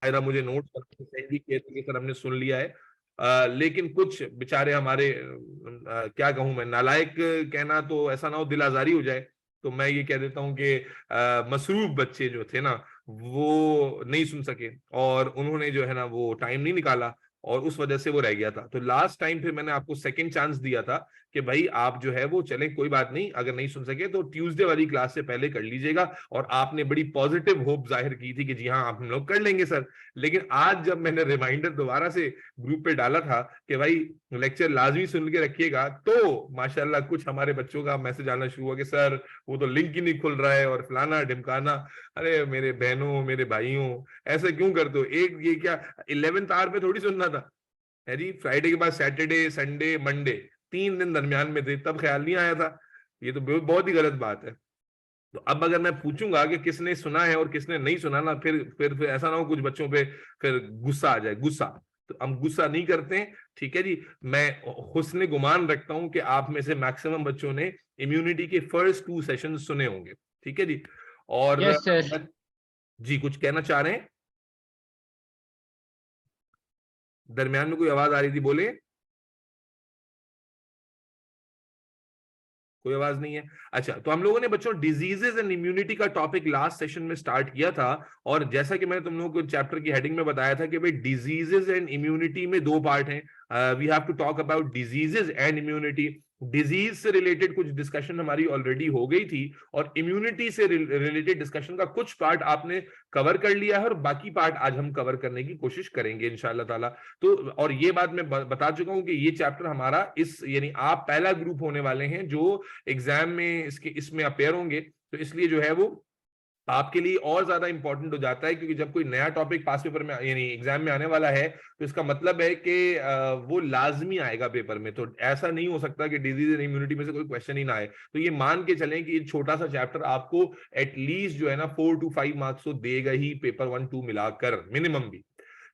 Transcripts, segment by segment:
मुझे notes send भी किए थे कि सर हमने सुन लिया है। लेकिन कुछ बेचारे हमारे क्या कहूं मैं, नालायक कहना तो ऐसा ना हो दिल आजारी हो जाए, तो मैं ये कह देता हूं कि मसरूफ बच्चे जो थे ना वो नहीं सुन सके, और उन्होंने जो है ना वो टाइम नहीं निकाला, और उस वजह से वो रह गया था। तो लास्ट टाइम फिर मैंने आपको सेकंड चांस दिया था कि भाई आप जो है वो चले, कोई बात नहीं, अगर नहीं सुन सके तो ट्यूसडे वाली क्लास से पहले कर लीजिएगा। और आपने बड़ी पॉजिटिव होप जाहिर की थी कि जी हाँ आप हम लोग कर लेंगे सर। लेकिन आज जब मैंने रिमाइंडर दोबारा से ग्रुप पे डाला था कि भाई लेक्चर लाजमी सुन के रखिएगा, तो माशाल्लाह कुछ हमारे बच्चों का मैसेज आना शुरू हुआ कि सर वो तो लिंक ही नहीं खुल रहा है और फलाना ढिमकाना। अरे मेरे बहनों मेरे भाइयों, ऐसे क्यों करते हो? एक ये क्या 11th आवर पे थोड़ी सुनना था है जी? फ्राइडे के बाद सैटरडे संडे मंडे 3 दिन दरमियान में थे, तब ख्याल नहीं आया था। ये तो बहुत ही गलत बात है। तो अब अगर मैं पूछूंगा कि किसने सुना है और किसने नहीं सुना ना, फिर ऐसा ना हो कुछ बच्चों पे फिर गुस्सा आ जाए, गुस्सा। तो हम गुस्सा नहीं करते हैं, ठीक है जी। मैं हुस्न गुमान रखता हूं कि आप में से मैक्सिमम बच्चों ने इम्यूनिटी के फर्स्ट 2 सेशन सुने होंगे, ठीक है जी। और यस सर। जी कुछ कहना चाह रहे हैं? दरमियान में कोई आवाज आ रही थी, बोले। कोई आवाज नहीं है। अच्छा, तो हम लोगों ने बच्चों डिजीजेस एंड इम्यूनिटी का टॉपिक लास्ट सेशन में स्टार्ट किया था। और जैसा कि मैंने तुम लोगों को चैप्टर की हेडिंग में बताया था कि भाई डिजीजेस एंड इम्यूनिटी में 2 पार्ट हैं। We have to talk about diseases and immunity. Disease से रिलेटेड कुछ डिस्कशन हमारी ऑलरेडी हो गई थी, और इम्यूनिटी से रिलेटेड डिस्कशन का कुछ पार्ट आपने कवर कर लिया है, और बाकी पार्ट आज हम कवर करने की कोशिश करेंगे इंशाल्लाह ताला। तो और ये बात मैं बता चुका हूं कि ये चैप्टर हमारा इस यानी आप पहला ग्रुप होने वाले हैं जो एग्जाम में इसमें अपेयर होंगे, तो इसलिए जो है वो आपके लिए और ज्यादा इंपॉर्टेंट हो जाता है, क्योंकि जब कोई नया टॉपिक पास पेपर में यानी एग्जाम में आने वाला है, तो इसका मतलब है कि वो लाजमी आएगा पेपर में। तो ऐसा नहीं हो सकता कि डिजीज एंड इम्यूनिटी में से कोई क्वेश्चन ही ना आए। तो ये मान के चलें कि ये छोटा सा चैप्टर आपको एटलीस्ट जो है ना 4 to 5 मार्क्स तो देगा ही, पेपर 1 2 मिलाकर मिनिमम भी।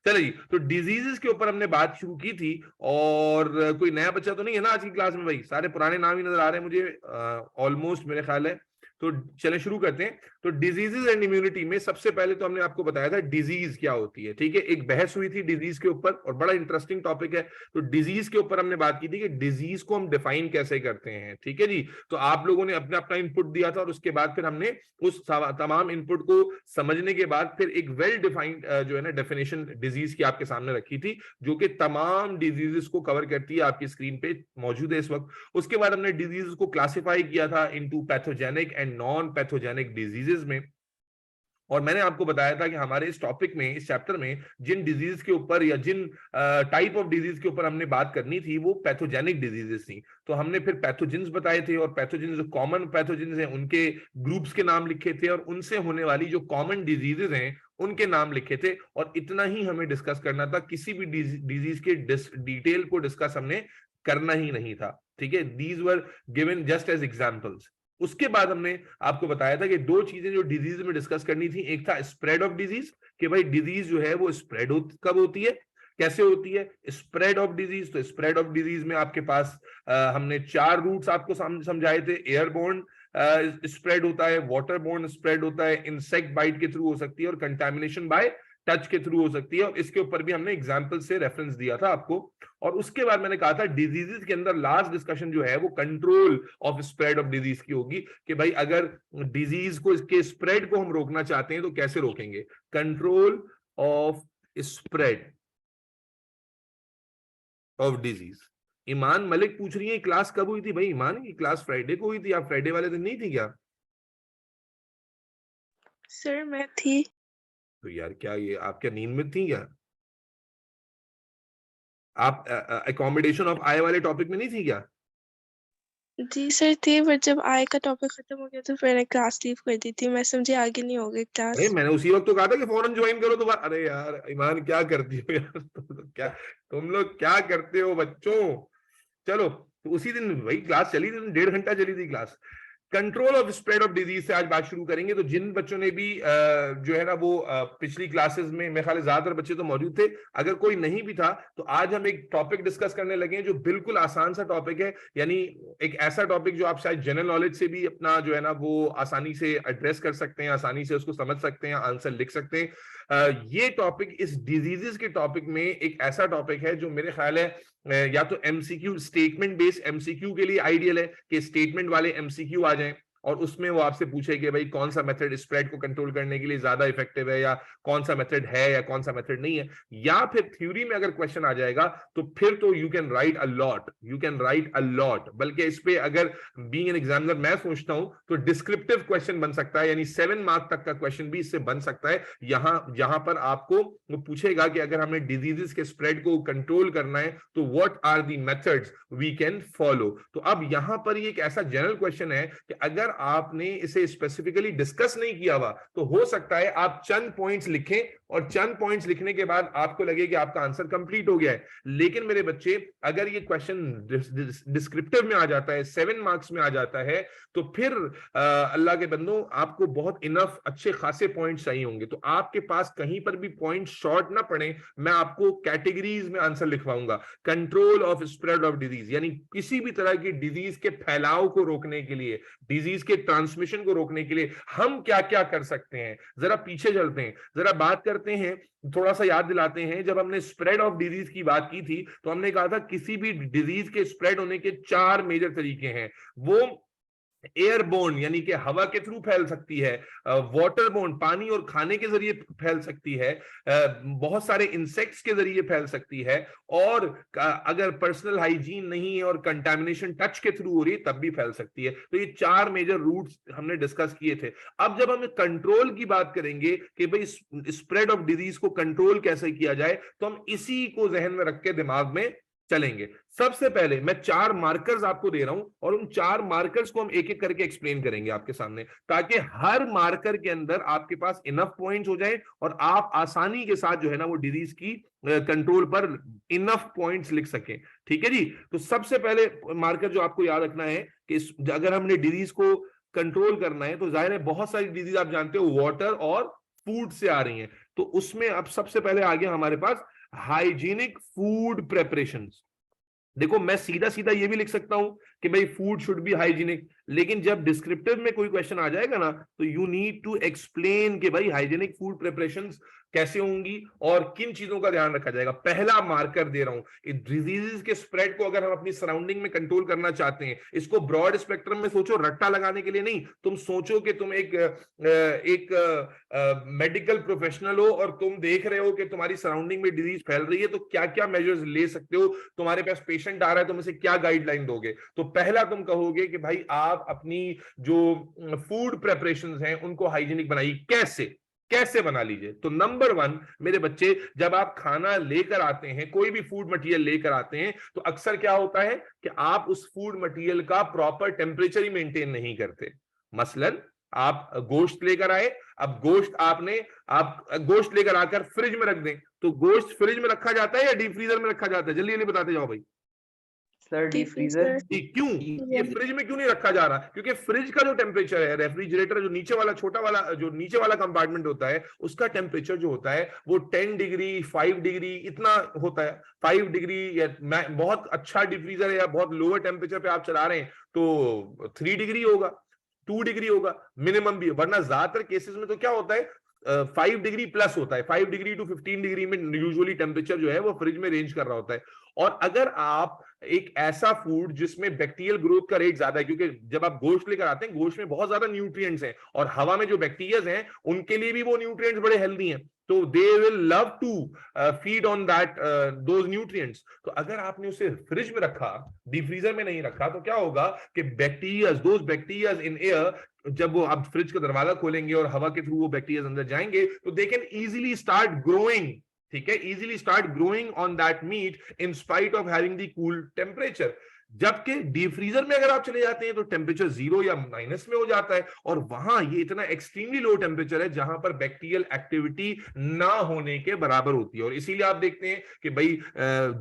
चलो जी, तो डिजीजेस के ऊपर हमने बात शुरू की थी। और कोई नया बच्चा तो नहीं है ना आज की क्लास में? भाई सारे पुराने नाम ही नजर आ रहे हैं मुझे ऑलमोस्ट, मेरे ख्याल है। तो चले शुरू करते हैं। तो डिजीजेस एंड इम्यूनिटी में सबसे पहले तो हमने आपको बताया था डिजीज क्या होती है, ठीक है। एक बहस हुई थी डिजीज के ऊपर, और बड़ा इंटरेस्टिंग टॉपिक है। तो डिजीज के ऊपर हमने बात की थी कि डिजीज को हम डिफाइन कैसे करते हैं, ठीक है जी। तो आप लोगों ने अपना अपना इनपुट दिया था, और उसके बाद फिर हमने उस तमाम इनपुट को समझने के बाद फिर एक वेल डिफाइंड जो है ना डेफिनेशन डिजीज की आपके सामने रखी थी, जो कि तमाम डिजीजेस को कवर करती है, आपकी स्क्रीन पे मौजूद है इस वक्त। उसके बाद हमने डिजीज को क्लासिफाई किया था into pathogenic and non pathogenic diseases में। और मैंने आपको बताया था कि हमारे इस टॉपिक में, इस चैप्टर में जिन डिजीज के ऊपर या जिन टाइप ऑफ डिजीज के ऊपर हमने बात करनी थी वो पैथोजेनिक डिजीजेस थी। तो हमने फिर पैथोजेंस बताए थे, और पैथोजेंस जो कॉमन पैथोजेंस हैं उनके ग्रुप्स के नाम लिखे थे, और उनसे होने वाली जो कॉमन डिजीजेस हैं उनके नाम लिखे थे। और इतना ही हमें डिस्कस करना था, किसी भी डिजीज के डिटेल को डिस्कस हमने करना ही नहीं था, ठीक है। These were given just as examples. उसके बाद हमने आपको बताया था कि 2 चीजें जो डिजीज में डिस्कस करनी थी, एक था स्प्रेड ऑफ डिजीज, कि भाई डिजीज जो है वो स्प्रेड कब होती है, कैसे होती है स्प्रेड ऑफ डिजीज। तो स्प्रेड ऑफ डिजीज में आपके पास हमने 4 रूट्स आपको समझाए थे। एयरबोर्न स्प्रेड होता है, वाटरबोर्न स्प्रेड होता है, इंसेक्ट बाइट के थ्रू हो सकती है, और कंटामिनेशन बाय टच के थ्रू हो सकती है। और इसके ऊपर भी हमने एग्जाम्पल से रेफरेंस दिया था आपको। और उसके बाद मैंने कहा था डिजीजेस के अंदर लास्ट डिस्कशन जो है वो control of spread of disease की होगी, कि भाई अगर डिजीज को, इसके स्प्रेड को हम रोकना चाहते हैं तो कैसे रोकेंगे। Control of spread of disease. Iman Malik पूछ रही है क्लास कब हुई थी? भाई ईमान की क्लास फ्राइडे को हुई थी, आप फ्राइडे वाले दिन नहीं थी क्या? सर मैं थी। तो यार क्या ये आप क्या नींद में थी क्या? आप अकोमोडेशन ऑफ आय वाले टॉपिक में नहीं थी क्या? जी सर थी, पर जब आय का टॉपिक खत्म हो गया तो मैंने क्लास लीव कर दी थी। मैं समझी आगे नहीं होगी अरे क्लास। मैंने उसी वक्त तो कहा था कि फौरन ज्वाइन करो। तो अरे यार ईमान क्या करती हो यार तुम लोग क्या करते हो बच्चों। चलो, तो उसी दिन वही क्लास चली थी, 1.5 घंटा चली थी class. Control of spread of disease से आज बात शुरू करेंगे। तो जिन बच्चों ने भी जो है ना वो पिछली क्लासेस में, मेरे ख्याल ज्यादातर बच्चे तो मौजूद थे, अगर कोई नहीं भी था तो आज हम एक टॉपिक डिस्कस करने लगे हैं जो बिल्कुल आसान सा टॉपिक है, यानी एक ऐसा टॉपिक जो आप शायद जनरल नॉलेज से भी अपना जो है ना वो आसानी से एड्रेस कर सकते हैं, आसानी से उसको समझ सकते हैं, आंसर लिख सकते हैं। ये टॉपिक इस डिजीजेस के टॉपिक में एक ऐसा टॉपिक है जो मेरे ख्याल है या तो एमसीक्यू, स्टेटमेंट बेस्ड एमसीक्यू के लिए आइडियल है कि स्टेटमेंट वाले एमसीक्यू आ जाएं और उसमें वो आपसे पूछे कि भाई कौन सा मेथड स्प्रेड को कंट्रोल करने के लिए ज्यादा इफेक्टिव है, या कौन सा मेथड है या कौन सा मेथड नहीं है। या फिर थ्योरी में अगर क्वेश्चन आ जाएगा तो फिर तो you can write a lot, you can write a lot. बल्कि इस पे अगर बीइंग एन एग्जामिनर मैं सोचता हूं तो डिस्क्रिप्टिव क्वेश्चन बन सकता है, यानी 7 मार्क तक का क्वेश्चन भी इससे बन सकता है। यहां पर आपको वो पूछेगा कि अगर हमें डिजीजेस के स्प्रेड को कंट्रोल करना है तो what are the methods we can follow. तो अब यहां पर ये एक ऐसा जनरल क्वेश्चन है कि अगर आपने इसे स्पेसिफिकली डिस्कस नहीं किया हुआ तो हो सकता है आप चंद पॉइंट्स लिखें और चंद पॉइंट्स लिखने के बाद आपको लगे कि आपका आंसर कंप्लीट हो गया है। लेकिन मेरे बच्चे अगर ये क्वेश्चन डिस्क्रिप्टिव में आ जाता है, 7 मार्क्स में आ जाता है, तो फिर अल्लाह के बंदों आपको बहुत इनफ अच्छे खासे पॉइंट्स चाहिए होंगे। तो आपके पास कहीं पर भी पॉइंट शॉर्ट ना पड़े, मैं आपको कैटेगरीज में आंसर लिखवाऊंगा। Control of spread of disease, यानी किसी भी तरह की डिजीज के फैलाव को रोकने के लिए, डिजीज के ट्रांसमिशन को रोकने के लिए हम क्या क्या कर सकते हैं। जरा पीछे चलते हैं, जरा बात करते हैं, थोड़ा सा याद दिलाते हैं। जब हमने स्प्रेड ऑफ डिजीज की बात की थी तो हमने कहा था किसी भी डिजीज के स्प्रेड होने के 4 मेजर तरीके हैं। वो एयरबोर्न यानी कि हवा के थ्रू फैल सकती है, वाटरबोर्न पानी और खाने के जरिए फैल सकती है, बहुत सारे इंसेक्ट्स के जरिए फैल सकती है, और अगर पर्सनल हाइजीन नहीं है और कंटामिनेशन टच के थ्रू हो रही है तब भी फैल सकती है। तो ये 4 मेजर रूट्स हमने डिस्कस किए थे। अब जब हम कंट्रोल की बात करेंगे कि भाई स्प्रेड ऑफ डिजीज को कंट्रोल कैसे किया जाए, तो हम इसी को जहन में रख के दिमाग में चलेंगे। सबसे पहले मैं 4 मार्कर्स आपको दे रहा हूं और उन 4 मार्कर्स को हम एक एक करके एक्सप्लेन करेंगे आपके सामने, ताकि हर मार्कर के अंदर आपके पास इनफ पॉइंट्स हो जाए और आप आसानी के साथ जो है ना वो डिजीज की कंट्रोल पर इनफ पॉइंट्स लिख सकें। ठीक है जी। तो सबसे पहले मार्कर जो आपको याद रखना है कि अगर हमने डिजीज को कंट्रोल करना है तो जाहिर है बहुत सारी डिजीज आप जानते हो वाटर और फूड से आ रही हैं। तो उसमें अब सबसे पहले आ गया हमारे पास हाइजीनिक फूड प्रेपरेशंस। देखो मैं सीधा सीधा ये भी लिख सकता हूं कि भाई फूड शुड बी हाइजीनिक, लेकिन जब डिस्क्रिप्टिव में कोई क्वेश्चन आ जाएगा ना तो यू नीड टू एक्सप्लेन कि भाई हाइजीनिक फूड प्रिपरेशंस कैसे होंगी और किन चीजों का ध्यान रखा जाएगा। पहला मार्कर दे रहा हूं, डिजीजेस के स्प्रेड को अगर हम अपनी सराउंडिंग में कंट्रोल करना चाहते हैं, इसको ब्रॉड स्पेक्ट्रम में सोचो, रट्टा लगाने के लिए नहीं। तुम सोचो कि तुम एक मेडिकल प्रोफेशनल हो और तुम देख रहे हो कि तुम्हारी सराउंडिंग में डिजीज फैल रही है, तो क्या क्या मेजर्स ले सकते हो। तुम्हारे पास पेशेंट आ रहा है, तुम इसे क्या गाइडलाइन दोगे। तो पहला तुम कहोगे कि भाई आप अपनी जो फूड प्रेपरेशंस हैं उनको हाइजीनिक बनाइए। कैसे कैसे बना लीजिए। तो नंबर 1 मेरे बच्चे, जब आप खाना लेकर आते हैं, कोई भी फूड मटेरियल लेकर आते हैं, तो अक्सर क्या होता है कि आप उस फूड मटेरियल का प्रॉपर टेम्परेचर ही मेंटेन नहीं करते। मसलन आप गोश्त लेकर आए, अब आप गोश्त लेकर आकर फ्रिज में रख दें, तो गोश्त फ्रिज में रखा जाता है या डीप फ्रीजर में रखा जाता है? जल्दी जल्दी बताते जाओ भाई। Sir deep freezer. क्यों ये फ्रिज में क्यों नहीं रखा जा रहा? क्योंकि फ्रिज का जो टेम्परेचर है, रेफ्रिजरेटर जो नीचे वाला छोटा वाला जो नीचे वाला कंपार्टमेंट होता है, उसका टेम्परेचर जो होता है वो 10 डिग्री 5 डिग्री इतना होता है। 5 डिग्री या बहुत अच्छा डिफ्रीजर है या बहुत लोअर टेम्परेचर पे आप चला रहे हैं तो 3 डिग्री होगा, 2 डिग्री होगा मिनिमम भी। वरना ज्यादातर केसेस में तो क्या होता है 5 डिग्री प्लस होता है, 5 डिग्री टू 15 डिग्री में यूजुअली टेम्परेचर जो है वो फ्रिज में रेंज कर रहा होता है। और अगर आप एक ऐसा फूड जिसमें बैक्टीरियल ग्रोथ का रेट ज्यादा है, क्योंकि जब आप गोश्त लेकर आते हैं गोश्त में बहुत ज्यादा न्यूट्रिएंट्स हैं और हवा में जो बैक्टीरियाज हैं उनके लिए भी वो न्यूट्रिएंट्स बड़े हेल्दी हैं, तो they will love to feed on that those nutrients. तो अगर आपने उसे फ्रिज में रखा, डीप फ्रीजर में नहीं रखा, तो क्या होगा कि bacterias, those bacterias in air, जब वो आप फ्रिज का दरवाजा खोलेंगे और हवा के थ्रू वो बैक्टीरिया अंदर जाएंगे तो they can easily start growing. ठीक है, easily start growing on that meat in spite of having the cool temperature. जबकि डीप फ्रीजर में अगर आप चले जाते हैं तो टेम्परेचर 0 या माइनस में हो जाता है, और वहां ये इतना एक्सट्रीमली लो टेम्परेचर है जहां पर बैक्टीरियल एक्टिविटी ना होने के बराबर होती है। और इसीलिए आप देखते हैं कि भाई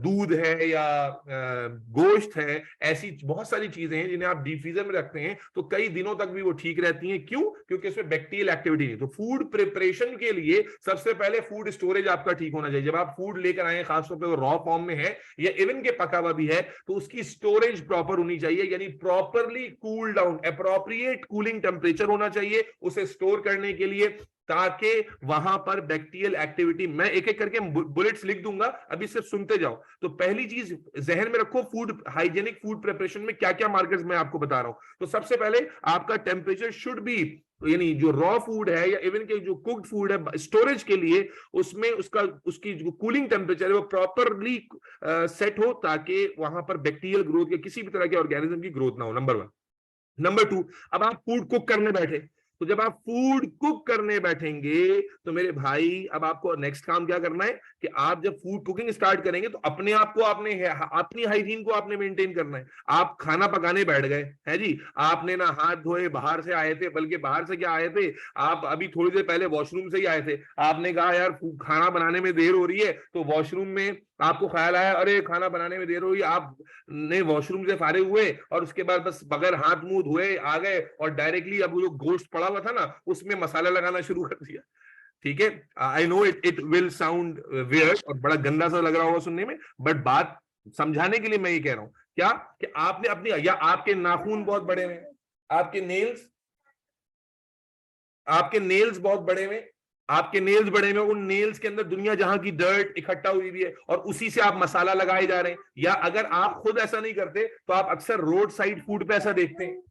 दूध है या गोश्त है, ऐसी बहुत सारी चीजें हैं जिन्हें आप डीप फ्रीजर में रखते हैं तो कई दिनों तक भी वो ठीक रहती हैं। क्यों? क्योंकि इसमें बैक्टीरियल एक्टिविटी नहीं। तो फूड प्रिपरेशन के लिए सबसे पहले फूड स्टोरेज आपका ठीक होना चाहिए। जब आप फूड लेकर आए, खासतौर पर वो रॉ फॉर्म में है या इवन के पका हुआ भी है, तो उसकी स्टोरेज प्रॉपर होनी चाहिए, यानी properly cool down, appropriate cooling temperature होना चाहिए उसे स्टोर करने के लिए, ताकि वहां पर बैक्टीरियल एक्टिविटी, मैं एक एक करके बुलेट्स लिख दूंगा, अभी सिर्फ सुनते जाओ। तो पहली चीज जहन में रखो, फूड हाइजेनिक फूड प्रिपरेशन में क्या क्या मार्कर्स मैं आपको बता रहा हूं। तो सबसे पहले आपका टेम्परेचर शुड बी, यानी जो रॉ फूड है या इवन के जो कुक्ड फूड है स्टोरेज के लिए, उसमें उसकी जो कूलिंग टेम्परेचर है वो प्रॉपरली सेट हो, ताकि वहां पर बैक्टीरियल ग्रोथ या किसी भी तरह के ऑर्गेनिज्म की ग्रोथ ना हो। नंबर 1। नंबर 2, अब आप फूड कुक करने बैठे, तो जब आप फूड कुक करने बैठेंगे तो मेरे भाई अब आपको नेक्स्ट काम क्या करना है कि आप जब फूड कुकिंग स्टार्ट करेंगे तो अपने आप को आपने अपनी हाइजीन को आपने मेंटेन करना है। आप खाना पकाने बैठ गए है जी, आपने ना हाथ धोए, बाहर से आए थे, बल्कि बाहर से क्या आए थे, आप अभी थोड़ी देर पहले वॉशरूम से ही आए थे, आपने कहा यार खाना बनाने में देर हो रही है, तो वॉशरूम में आपको ख्याल आया अरे खाना बनाने में देर हो रही है, आप ने वॉशरूम से फारिग हुए और उसके बाद बस बगैर हाथ मुंह धोए आ गए और डायरेक्टली अब वो जो गोश्त पड़ा हुआ था ना उसमें मसाला लगाना शुरू कर दिया। ठीक है, I know it will sound weird और बड़ा गंदा सा लग रहा होगा सुनने में, बट बात समझाने के लिए मैं ये कह रहा हूं क्या कि आपने अपनी, या आपके नाखून बहुत बड़े हैं, आपके नेल्स बहुत बड़े हैं, आपके नेल्स बड़े में, उन नेल्स के अंदर दुनिया जहां की डर्ट इकट्ठा हुई भी है और उसी से आप मसाला लगाए जा रहे हैं। या अगर आप खुद ऐसा नहीं करते तो आप अक्सर रोड साइड फूड पे ऐसा देखते हैं,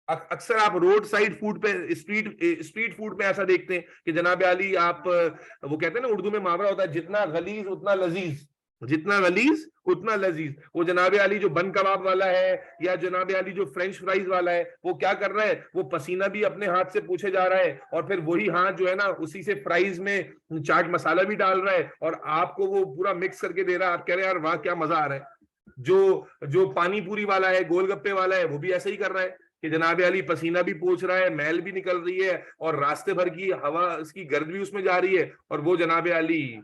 अक्सर आप रोड साइड फूड पे, स्ट्रीट फूड पे ऐसा देखते हैं कि जनाब आली आप, वो कहते हैं ना उर्दू में मुहावरा होता है, जितना गलीज उतना लजीज, जितना गलीज उतना लजीज। वो जनाब आली जो बन कबाब वाला है या जनाब आली जो फ्रेंच फ्राइज वाला है, वो क्या कर रहा है, वो पसीना भी अपने हाथ से पूछे जा रहा है और फिर वही हाथ जो है ना उसी से फ्राइज में चाट मसाला भी डाल रहा है और आपको वो पूरा मिक्स करके दे रहा है। आप कह रहे हैं यार वाह क्या मजा आ रहा है। जो पानी पूरी वाला है, गोलगप्पे वाला है, वो भी ऐसा ही कर रहा है कि जनाब अली पसीना भी पोंछ रहा है, मैल भी निकल रही है और रास्ते भर की हवा, इसकी गर्द भी उसमें जा रही है और वो जनाब अली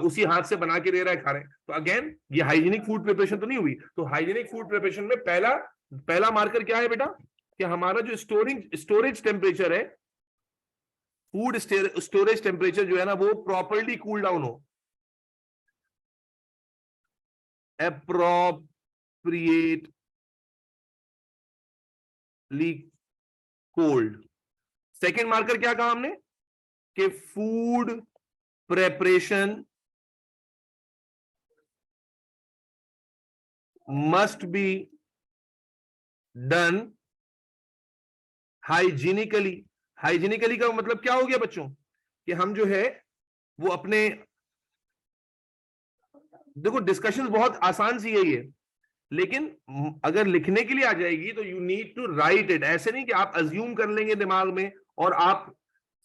उसी हाथ से बना के दे रहा है, खा रहे हैं। तो अगेन ये हाइजीनिक फूड प्रिपरेशन तो नहीं हुई। तो हाइजीनिक फूड प्रिपरेशन में पहला मार्कर क्या है बेटा कि हमारा जो स्टोरेज टेम्परेचर है, फूड स्टोरेज टेम्परेचर जो है ना वो प्रॉपरली कूल डाउन हो, एप्रोप्रिएट कोल्ड। सेकेंड मार्कर क्या कहा हमने कि food preparation must be done hygienically. Hygienically का मतलब क्या हो गया बच्चों कि हम जो है वो अपने, देखो डिस्कशन बहुत आसान सी है ये, लेकिन अगर लिखने के लिए आ जाएगी तो you need to write it. ऐसे नहीं कि आप अज्यूम कर लेंगे दिमाग में और आप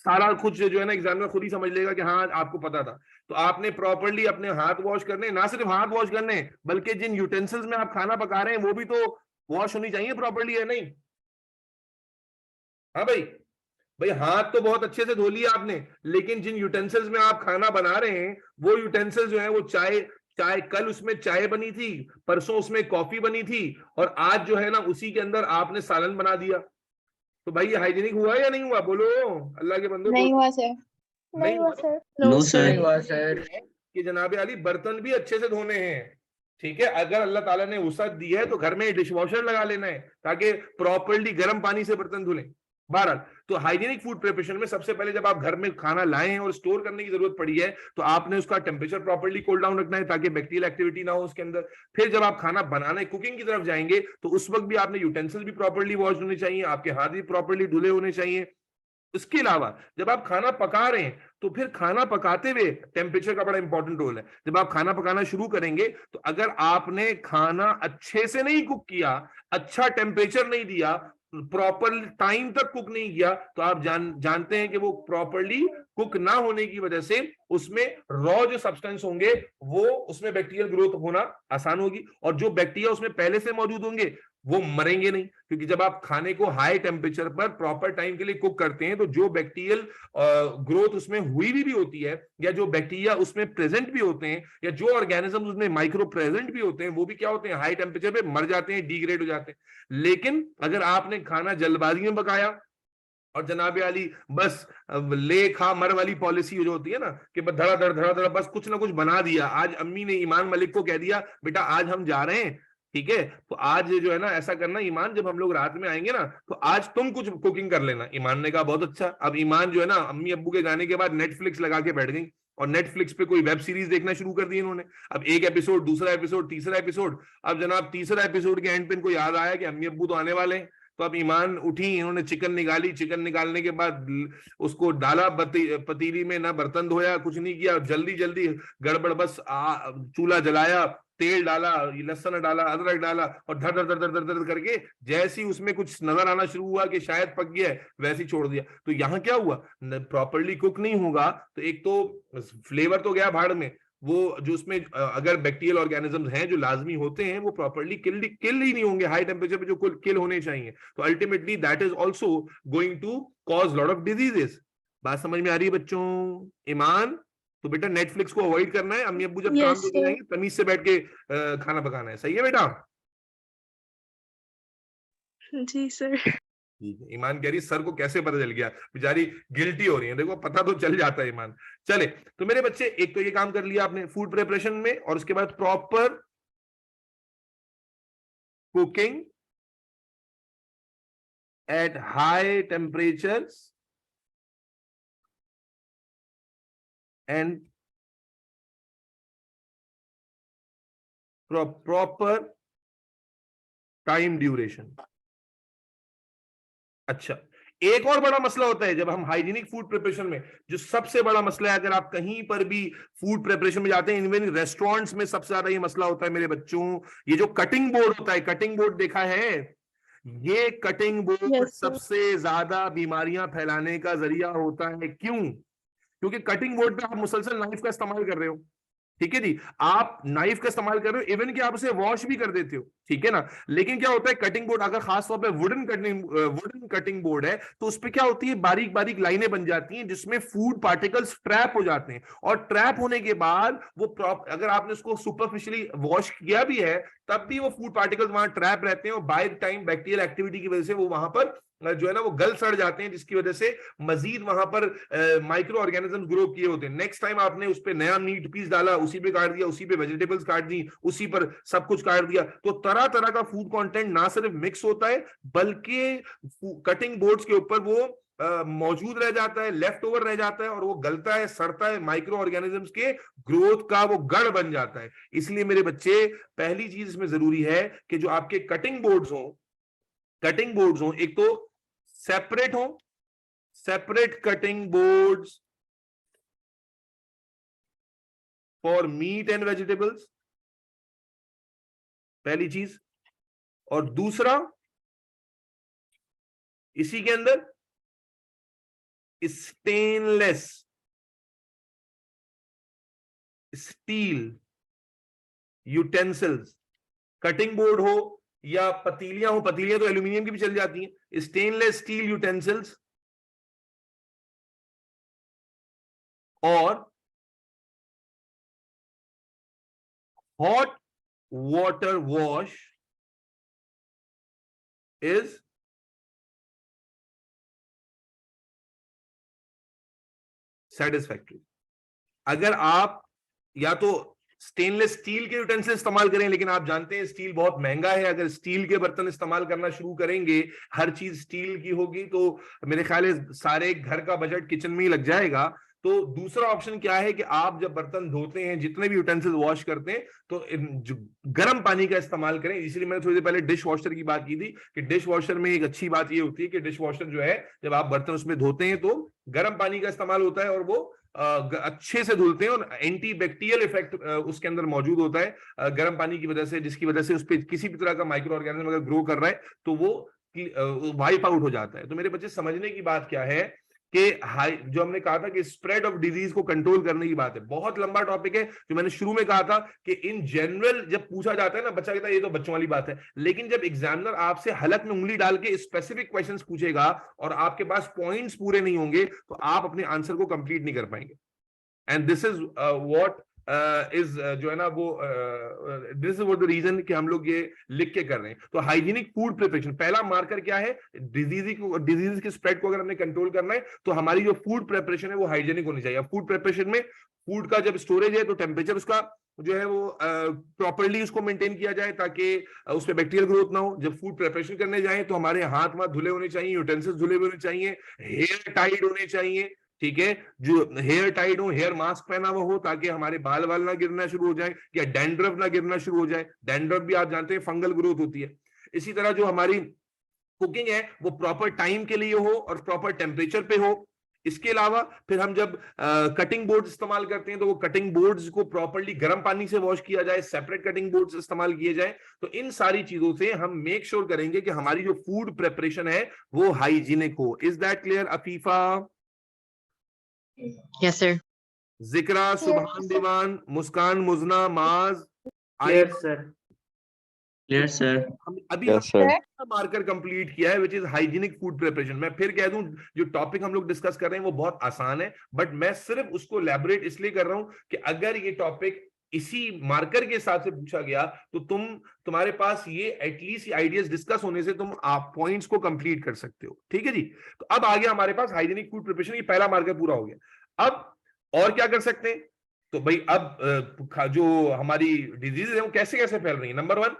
सारा कुछ जो है ना एग्जाम में खुद ही समझ लेगा कि हाँ आपको पता था। तो आपने प्रॉपरली अपने हाथ वॉश करने, ना सिर्फ हाथ वॉश करने बल्कि जिन यूटेंसिल्स में आप खाना पका रहे हैं वो भी तो वॉश होनी चाहिए प्रॉपरली, है नहीं? हाँ भाई हाथ तो बहुत अच्छे से धो लिया आपने, लेकिन जिन यूटेंसिल्स में आप खाना बना रहे हैं वो यूटेंसिल्स जो है वो चाय कल उसमें चाय बनी थी, परसों उसमें कॉफी बनी थी और आज जो है ना उसी के अंदर आपने सालन बना दिया। तो भाई ये हाइजीनिक हुआ या नहीं हुआ? बोलो अल्लाह के बंदो। नहीं हुआ सर। नहीं हुआ सर। No sir. नहीं हुआ सर। कि जनाब अली बर्तन भी अच्छे से धोने हैं, ठीक है? अगर अल्लाह ताला ने वुसअत दी है तो घर में डिश वॉशर लगा लेना है ताकि प्रॉपरली गर्म पानी से बर्तन धुलें। बहरहाल तो हाइजीनिक फूड प्रिपरेशन में सबसे पहले जब आप घर में खाना लाए हैं और स्टोर करने की जरूरत पड़ी है तो आपने उसका टेम्परेचर प्रॉपर्ली कूल डाउन रखना है ताकि बैक्टीरियल एक्टिविटी ना हो उसके अंदर। फिर जब आप खाना बनाने कुकिंग की तरफ जाएंगे तो उस वक्त भी आपने यूटेंसिल भी प्रॉपर्ली वॉश होने चाहिए, आपके हाथ भी प्रॉपर्ली धुले होने चाहिए। इसके अलावा जब आप खाना पका रहे हैं तो फिर खाना पकाते हुए टेम्परेचर का बड़ा इंपॉर्टेंट रोल है। जब आप खाना पकाना शुरू करेंगे तो अगर आपने खाना अच्छे से नहीं कुक किया, अच्छा टेम्परेचर नहीं दिया, प्रॉपर टाइम तक कुक नहीं किया तो आप जानते हैं कि वो प्रॉपरली कुक ना होने की वजह से उसमें रॉ जो सब्सटेंस होंगे वो उसमें बैक्टीरियल ग्रोथ होना आसान होगी, और जो बैक्टीरिया उसमें पहले से मौजूद होंगे वो मरेंगे नहीं, क्योंकि जब आप खाने को हाई टेम्परेचर पर प्रॉपर टाइम के लिए कुक करते हैं तो जो बैक्टीरियल ग्रोथ उसमें हुई भी होती है, या जो बैक्टीरिया उसमें प्रेजेंट भी होते हैं, या जो ऑर्गेनिज्म उसमें माइक्रो प्रेजेंट भी होते हैं, वो भी क्या होते हैं, हाई टेम्परेचर पे मर जाते हैं, डिग्रेड हो जाते हैं। लेकिन अगर आपने खाना जल्दबाजी में पकाया और जनाबे अली बस ले खा मर वाली पॉलिसी जो होती है ना कि बस धड़ा धड़ बस कुछ ना कुछ बना दिया, आज अम्मी ने ईमान मलिक को कह दिया बेटा आज हम जा रहे हैं, ठीक है, तो आज जो है ना ऐसा करना ईमान, जब हम लोग रात में आएंगे ना तो आज तुम कुछ कुकिंग कर लेना। ईमान ने कहा बहुत अच्छा। अब ईमान जो है ना अम्मी अब्बू के जाने के बाद नेटफ्लिक्स लगा के बैठ गई और नेटफ्लिक्स पे कोई वेब सीरीज देखना शुरू कर दी इन्होंने। अब एक एपिसोड, दूसरा एपिसोड, तीसरा एपिसोड। अब जनाब तीसरा एपिसोड के एंड पे इनको याद आया कि अम्मी अब्बू तो आने वाले हैं, तो अब ईमान उठी, इन्होंने चिकन निकाली, चिकन निकालने के बाद उसको डाला पतीली में, ना बर्तन धोया, कुछ नहीं किया, जल्दी जल्दी गड़बड़, बस चूल्हा जलाया, तेल डाला, लहसुन डाला, अदरक डाला और धर धर धर धर धर धर करके जैसे ही उसमें कुछ नजर आना शुरू हुआ कि शायद पक गया है वैसे ही छोड़ दिया। तो यहाँ क्या हुआ, प्रॉपरली कुक नहीं होगा तो एक तो फ्लेवर तो गया भाड़ में, वो जो उसमें अगर बैक्टीरियल ऑर्गेनिजम्स हैं जो लाजमी होते हैं वो प्रॉपरली किल ही नहीं होंगे हाई टेम्परेचर पे जो किल होने चाहिए, तो ultimately that is also going to cause lot of diseases. बात समझ में आ रही है बच्चों? ईमान, तो बेटा नेटफ्लिक्स को अवॉइड करना है, अम्मी अब्बू जब काम Yes, देने sir. जाएंगे तमीज से बैठ के खाना पकाना है, सही है बेटा? जी सर। ठीक है। ईमान कह रही सर को कैसे पता चल गया, बेचारी गिल्टी हो रही है, देखो पता तो चल जाता है ईमान। चले, तो मेरे बच्चे एक तो ये काम कर लिया आपने फूड प्रिपरेशन में, और उसके बाद proper cooking at high temperatures and proper time duration. अच्छा, एक और बड़ा मसला होता है जब हम हाइजीनिक फूड प्रिपरेशन में, जो सबसे बड़ा मसला है अगर आप कहीं पर भी फूड प्रिपरेशन में जाते हैं, इवन रेस्टोरेंट्स में सबसे ज्यादा ये मसला होता है मेरे बच्चों, ये जो कटिंग बोर्ड होता है, कटिंग बोर्ड देखा है, ये कटिंग बोर्ड Yes, sir. सबसे ज्यादा बीमारियां फैलाने का जरिया होता है। क्यों? क्योंकि कटिंग बोर्ड पे आप मुसलसल नाइफ का इस्तेमाल कर रहे हो, ठीक है जी, आप नाइफ का इस्तेमाल कर रहे हो, इवन कि आप उसे वॉश भी कर देते हो, ठीक है ना, लेकिन क्या होता है कटिंग बोर्ड अगर खास तौर पे वुडन कटिंग बोर्ड है तो उस पे क्या होती है, बारीक बारीक लाइनें बन जाती हैं जिसमें फूड पार्टिकल्स ट्रैप हो जाते हैं, और ट्रैप होने के बाद वो अगर आपने उसको सुपरफिशियली वॉश किया भी है तब भी वो फूड पार्टिकल्स वहां ट्रैप रहते हैं, और बाय टाइम बैक्टीरियल एक्टिविटी की वजह से वो वहां पर जो है ना वो गल सड़ जाते हैं, जिसकी वजह से मजीद वहां पर माइक्रो ऑर्गेनिज्म ग्रो किए होते हैं। नेक्स्ट टाइम आपने उस पे नया मीट पीस डाला, उसी पे काट दिया, उसी पे वेजिटेबल्स काट दी, उसी पर सब कुछ काट दिया, तो तरह तरह का फूड कंटेंट ना सिर्फ मिक्स होता है बल्कि कटिंग बोर्ड्स के ऊपर वो मौजूद रह जाता है, लेफ्ट ओवर रह जाता है, और वो गलता है, सड़ता है, माइक्रो ऑर्गेनिजम्स के ग्रोथ का वो गढ़ बन जाता है। इसलिए मेरे बच्चे पहली चीज इसमें जरूरी है कि जो आपके कटिंग बोर्ड्स हो एक तो सेपरेट हो, separate cutting boards for meet and vegetables, पहली चीज। और दूसरा, इसी के अंदर stainless steel utensils, cutting board हो या पतीलियां हो, पतीलियां तो एल्यूमिनियम की भी चल जाती हैं, स्टेनलेस स्टील यूटेंसिल्स और hot water wash is satisfactory. अगर आप या तो स्टेनलेस स्टील के यूटेंसिल इस्तेमाल करें, लेकिन आप जानते हैं स्टील बहुत महंगा है, अगर स्टील के बर्तन इस्तेमाल करना शुरू करेंगे, हर चीज स्टील की होगी, तो मेरे ख्याल है सारे घर का बजट किचन में ही लग जाएगा। तो दूसरा ऑप्शन क्या है कि आप जब बर्तन धोते हैं, जितने भी यूटेंसिल वॉश करते हैं, तो गर्म पानी का इस्तेमाल करें। इसलिए मैंने थोड़ी देर पहले डिश वॉशर की बात की थी कि डिश वॉशर में एक अच्छी बात ये होती है कि डिश वॉशर जो है जब आप बर्तन उसमें धोते हैं तो गर्म पानी का इस्तेमाल होता है और वो अच्छे से धुलते हैं, और एंटी बैक्टीरियल इफेक्ट उसके अंदर मौजूद होता है गर्म पानी की वजह से, जिसकी वजह से उस पर किसी भी तरह का माइक्रो ऑर्गेनिज्म अगर ग्रो कर रहा है तो वो वाइप आउट हो जाता है। तो मेरे बच्चे समझने की बात क्या है कि हाई, जो हमने कहा था कि स्प्रेड ऑफ डिजीज को कंट्रोल करने की बात है, बहुत लंबा टॉपिक है। जो मैंने शुरू में कहा था कि इन जनरल जब पूछा जाता है ना, बच्चा कहता है ये तो बच्चों वाली बात है, लेकिन जब एग्जामिनर आपसे हलक में उंगली डाल के स्पेसिफिक क्वेश्चंस पूछेगा और आपके पास पॉइंट्स पूरे नहीं होंगे तो आप अपने आंसर को कंप्लीट नहीं कर पाएंगे। And this is what is जो है ना वो this is what the reason कि हम लोग ये लिख के कर रहे हैं। तो हाइजीनिक फूड प्रिपरेशन पहला मार्कर क्या है, डिजीज के स्प्रेड को अगर हमने कंट्रोल करना है तो हमारी जो फूड प्रिपरेशन है वो हाइजीनिक होनी चाहिए। फूड प्रिपरेशन में फूड का जब स्टोरेज है तो टेम्परेचर उसका जो है वो प्रॉपरली उसको मेंटेन किया जाए ताकि उसमें बैक्टीरियल ग्रोथ ना हो। जब फूड प्रिपरेशन करने जाए तो हमारे हाथ वाथ धुले होने चाहिए, यूटेंसिल्स धुले होने चाहिए, हेयर टाइड होने चाहिए, ठीक है, जो हेयर टाइड हो, हेयर मास्क पहना हुआ हो ताकि हमारे बाल वाल ना गिरना शुरू हो जाए या डैंड्रफ ना गिरना शुरू हो जाए। डैंड्रफ भी आप जानते हैं फंगल ग्रोथ होती है। इसी तरह जो हमारी कुकिंग है वो प्रॉपर टाइम के लिए हो और प्रॉपर टेम्परेचर पे हो। इसके अलावा फिर हम जब कटिंग बोर्ड इस्तेमाल करते हैं तो वो कटिंग बोर्ड्स को प्रॉपर्ली गर्म पानी से वॉश किया जाए, सेपरेट कटिंग बोर्ड्स इस्तेमाल किए जाए। तो इन सारी चीजों से हम मेक श्योर करेंगे कि हमारी जो फूड प्रिपरेशन है वो हाइजीनिक हो। Is that clear Afifa? Yes, sir. जिक्रा, सुभान दीवान, मुस्कान, मुजना, माज, Clear, sir. Clear, sir. हम अभी Yes, sir. मार्कर कंप्लीट किया है which is hygienic food preparation. मैं फिर कह दूं जो टॉपिक हम लोग डिस्कस कर रहे हैं वो बहुत आसान है, बट मैं सिर्फ उसको लैबोरेट इसलिए कर रहा हूं कि अगर ये टॉपिक इसी मार्कर के हिसाब से पूछा गया तो तुम्हारे पास ये एटलीस्ट आइडियाज डिस्कस होने से तुम आप पॉइंट्स को कंप्लीट कर सकते हो। ठीक है जी। तो अब आ गया हमारे पास हाइजीनिक फूड प्रिपरेशन, ये पहला मार्कर पूरा हो गया। अब और क्या कर सकते हैं? तो भाई अब जो हमारी डिजीज है वो कैसे कैसे फैल रही है। नंबर वन,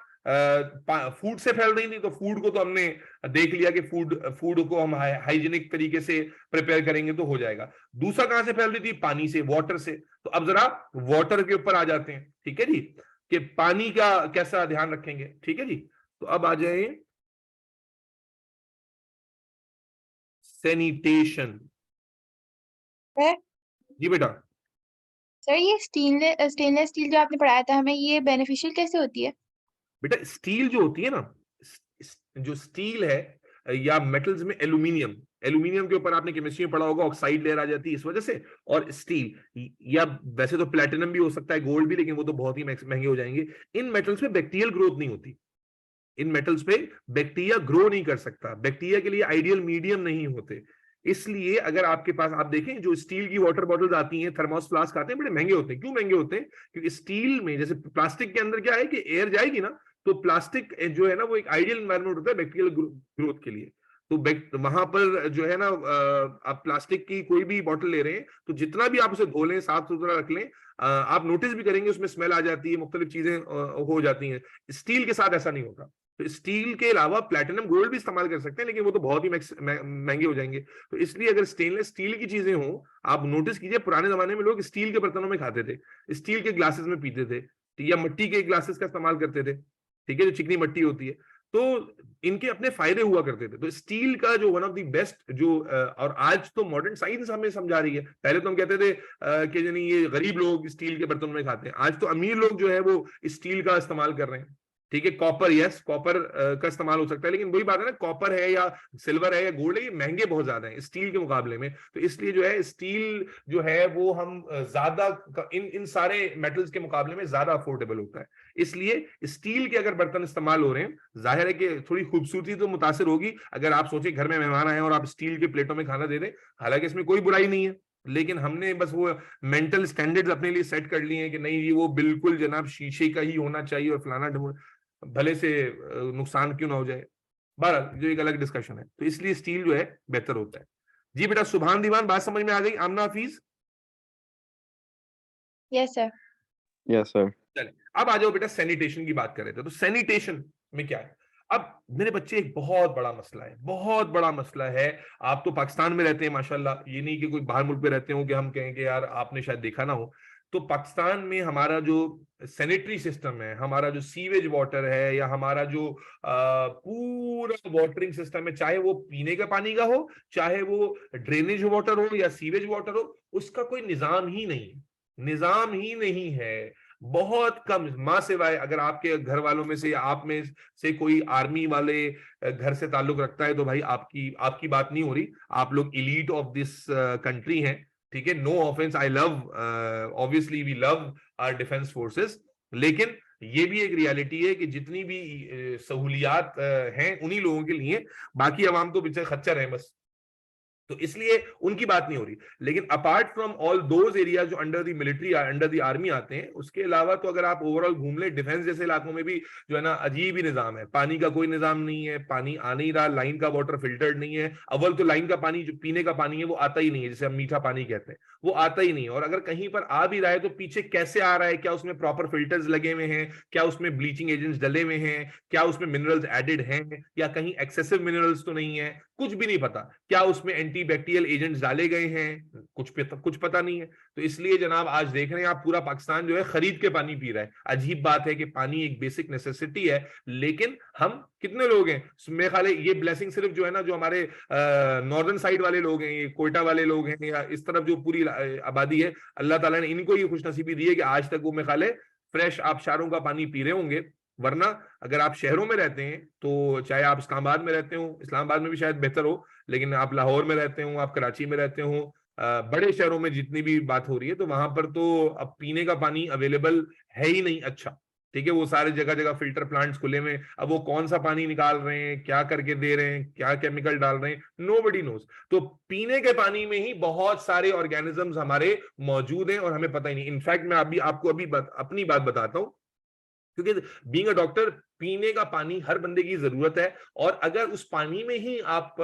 फूड से फैल रही थी, तो फूड को तो हमने देख लिया कि फूड को हम हाइजीनिक तरीके से प्रिपेयर करेंगे तो हो जाएगा। दूसरा कहां से फैल रही थी? पानी से, वाटर से। तो अब जरा वाटर के ऊपर आ जाते हैं, ठीक है जी, कि पानी का कैसा ध्यान रखेंगे। ठीक है जी। तो अब आ जाए सैनिटेशन। जी बेटा। सर ये स्टेनलेस स्टील जो आपने पढ़ाया था हमें, ये बेनिफिशियल कैसे होती है? बेटा स्टील जो होती है ना, जो स्टील है या मेटल्स में एल्यूमिनियम के ऊपर आपने केमिस्ट्री में पढ़ा होगा ऑक्साइड लेयर आ जाती है इस वजह से। और स्टील या वैसे तो प्लैटिनम भी हो सकता है, गोल्ड भी, लेकिन वो तो बहुत ही महंगे हो जाएंगे। इन मेटल्स में बैक्टीरियल ग्रोथ नहीं होती। इन मेटल्स पे बैक्टीरिया ग्रो नहीं कर सकता, बैक्टीरिया के लिए आइडियल मीडियम नहीं होते। इसलिए अगर आपके पास आप देखें जो स्टील की वाटर बॉटल्स आती हैं, थर्मोस फ्लास्क आते हैं, बड़े महंगे होते हैं। क्यों महंगे होते हैं? क्योंकि स्टील में, जैसे प्लास्टिक के अंदर क्या है कि एयर जाएगी ना, तो प्लास्टिक जो है ना वो एक आइडियल एनवायरनमेंट होता है बैक्टीरियल ग्रोथ के लिए। तो वहां पर जो है ना आप प्लास्टिक की कोई भी बॉटल ले रहे हैं तो जितना भी आप उसे धो लें, साफ सुथरा रख लें, आप नोटिस भी करेंगे उसमें स्मेल आ जाती है, मुख्तलिफ चीजें हो जाती हैं। स्टील के साथ ऐसा नहीं होता। तो स्टील के अलावा प्लैटिनम गोल्ड भी इस्तेमाल कर सकते हैं, लेकिन वो तो बहुत ही महंगे हो जाएंगे। तो इसलिए अगर स्टेनलेस स्टील की चीजें हों, आप नोटिस कीजिए पुराने जमाने में लोग स्टील के बर्तनों में खाते थे, स्टील के ग्लासेस में पीते थे, या मिट्टी के ग्लासेस का इस्तेमाल करते थे, ठीक है, जो चिकनी मिट्टी होती है। तो इनके अपने फायदे हुआ करते थे। तो स्टील का जो वन ऑफ द बेस्ट जो और आज तो मॉडर्न साइंस हमें समझा रही है, पहले तो हम कहते थे कि यानी ये गरीब लोग स्टील के बर्तनों में खाते हैं, आज तो अमीर लोग जो है वो स्टील का इस्तेमाल कर रहे हैं। ठीक है, कॉपर, यस कॉपर का इस्तेमाल हो सकता है, लेकिन वही बात है ना, कॉपर है या सिल्वर है या गोल्ड है, ये महंगे बहुत ज्यादा हैं स्टील के मुकाबले में। तो इसलिए जो है स्टील जो है वो हम ज्यादा इन सारे मेटल्स के मुकाबले में ज्यादा अफोर्डेबल होता है। इसलिए स्टील के अगर बर्तन इस्तेमाल हो रहे हैं, जाहिर है कि थोड़ी खूबसूरती तो मुतासिर होगी। अगर आप सोचे घर में मेहमान आए और आप स्टील के प्लेटों में खाना दे दें, हालांकि इसमें कोई बुराई नहीं है, लेकिन हमने बस वो मेंटल स्टैंडर्ड्स अपने लिए सेट कर लिए हैं कि नहीं ये वो बिल्कुल जनाब शीशे का ही होना चाहिए और फलाना, भले से नुकसान क्यों ना हो जाए। बहरहाल जो एक अलग डिस्कशन है। तो इसलिए स्टील जो है बेहतर होता है। जी बेटा सुभान दीवान, बात समझ में आ गई? Aamna Hafeez? Yes sir. Yes, sir. चले अब आ जाओ बेटा, सैनिटेशन की बात कर रहे थे। तो सैनिटेशन में क्या है? अब मेरे बच्चे एक बहुत बड़ा मसला है, बहुत बड़ा मसला है। आप तो पाकिस्तान में रहते हैं माशाल्लाह, ये नहीं कि कोई बाहर मुल्क में रहते हो कि हम कहें कि यार आपने शायद देखा ना हो। तो पाकिस्तान में हमारा जो सैनिटरी सिस्टम है, हमारा जो सीवेज वाटर है, या हमारा जो पूरा वाटरिंग सिस्टम है, चाहे वो पीने का पानी का हो, चाहे वो ड्रेनेज वाटर हो या सीवेज वाटर हो, उसका कोई निजाम ही नहीं है, निजाम ही नहीं है। बहुत कम, माँ सिवाय अगर आपके घर वालों में से या आप में से कोई आर्मी वाले घर से ताल्लुक रखता है तो भाई आपकी आपकी बात नहीं हो रही, आप लोग इलीट ऑफ दिस कंट्री हैं, ठीक है। No offence, I love, obviously we love our defence forces, लेकिन ये भी एक रियलिटी है कि जितनी भी सहूलियात हैं उन्हीं लोगों के लिए, बाकी अवाम तो पीछे खच्चर है बस, तो इसलिए उनकी बात नहीं हो रही। लेकिन apart from all those area जो under the military, under the army आते हैं, उसके अलावा तो अगर आप ओवरऑल घूम ले, डिफेंस जैसे इलाकों में भी जो है ना अजीब ही निजाम है, पानी का कोई निजाम नहीं है, पानी आ नहीं रहा, लाइन का वाटर फिल्टर्ड नहीं है। अव्वल तो लाइन का पानी जो पीने का पानी है वो आता ही नहीं है, जिसे हम मीठा पानी कहते हैं, वो आता ही नहीं है। और अगर कहीं पर आ भी रहा है तो पीछे कैसे आ रहा है, क्या उसमें प्रॉपर फिल्टर्स लगे हुए हैं, क्या उसमें ब्लीचिंग एजेंट्स डले हुए हैं, क्या उसमें मिनरल्स एडेड हैं, या कहीं एक्सेसिव मिनरल्स तो नहीं है, कुछ भी नहीं पता। क्या उसमें एंटी बैक्टीरियल एजेंट्स डाले गए हैं, कुछ पता नहीं है। तो इसलिए जनाब आज देख रहे हैं आप, पूरा पाकिस्तान जो है खरीद के पानी पी रहा है। अजीब बात है कि पानी एक बेसिक नेसेसिटी है, लेकिन हम कितने लोग हैं, मेरे ख्याल है ये ब्लेसिंग सिर्फ जो है ना, जो हमारे नॉर्दर्न साइड वाले लोग हैं, ये कोयटा वाले लोग हैं, या इस तरफ जो पूरी आबादी है, अल्लाह ताला ने इनको ये खुशनसीबी दी है कि आज तक वो मेरे ख्याल है फ्रेश आबशारों का पानी पी रहे होंगे। वरना अगर आप शहरों में रहते हैं, तो चाहे आप इस्लामाबाद में रहते हो, इस्लामाबाद में भी शायद बेहतर हो, लेकिन आप लाहौर में रहते हो, आप कराची में रहते हो, बड़े शहरों में जितनी भी बात हो रही है, तो वहां पर तो अब पीने का पानी अवेलेबल है ही नहीं। अच्छा ठीक है, वो सारे जगह जगह फिल्टर प्लांट्स खुले में, अब वो कौन सा पानी निकाल रहे हैं, क्या करके दे रहे हैं, क्या केमिकल डाल रहे हैं, नोबडी नोज। तो पीने के पानी में ही बहुत सारे ऑर्गेनिजम्स हमारे मौजूद हैं और हमें पता ही नहीं। इनफैक्ट मैं आपको अपनी बात बताता हूँ, क्योंकि बीइंग अ डॉक्टर, पीने का पानी हर बंदे की जरूरत है, और अगर उस पानी में ही आप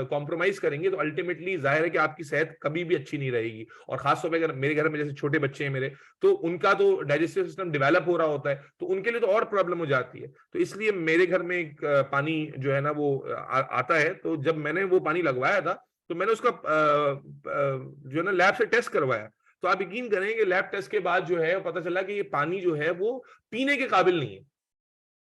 कॉम्प्रोमाइज करेंगे तो अल्टीमेटली जाहिर है कि आपकी सेहत कभी भी अच्छी नहीं रहेगी। और खासतौर पर अगर मेरे घर में जैसे छोटे बच्चे हैं मेरे, तो उनका तो डाइजेस्टिव सिस्टम डेवलप हो रहा होता है, तो उनके लिए तो और प्रॉब्लम हो जाती है। तो इसलिए मेरे घर में एक पानी जो है ना वो आता है, तो जब मैंने वो पानी लगवाया था तो मैंने उसका जो है ना लैब से टेस्ट करवाया, तो आप यकीन करेंगे लैब टेस्ट के बाद जो है पता चला कि ये पानी जो है वो पीने के काबिल नहीं है।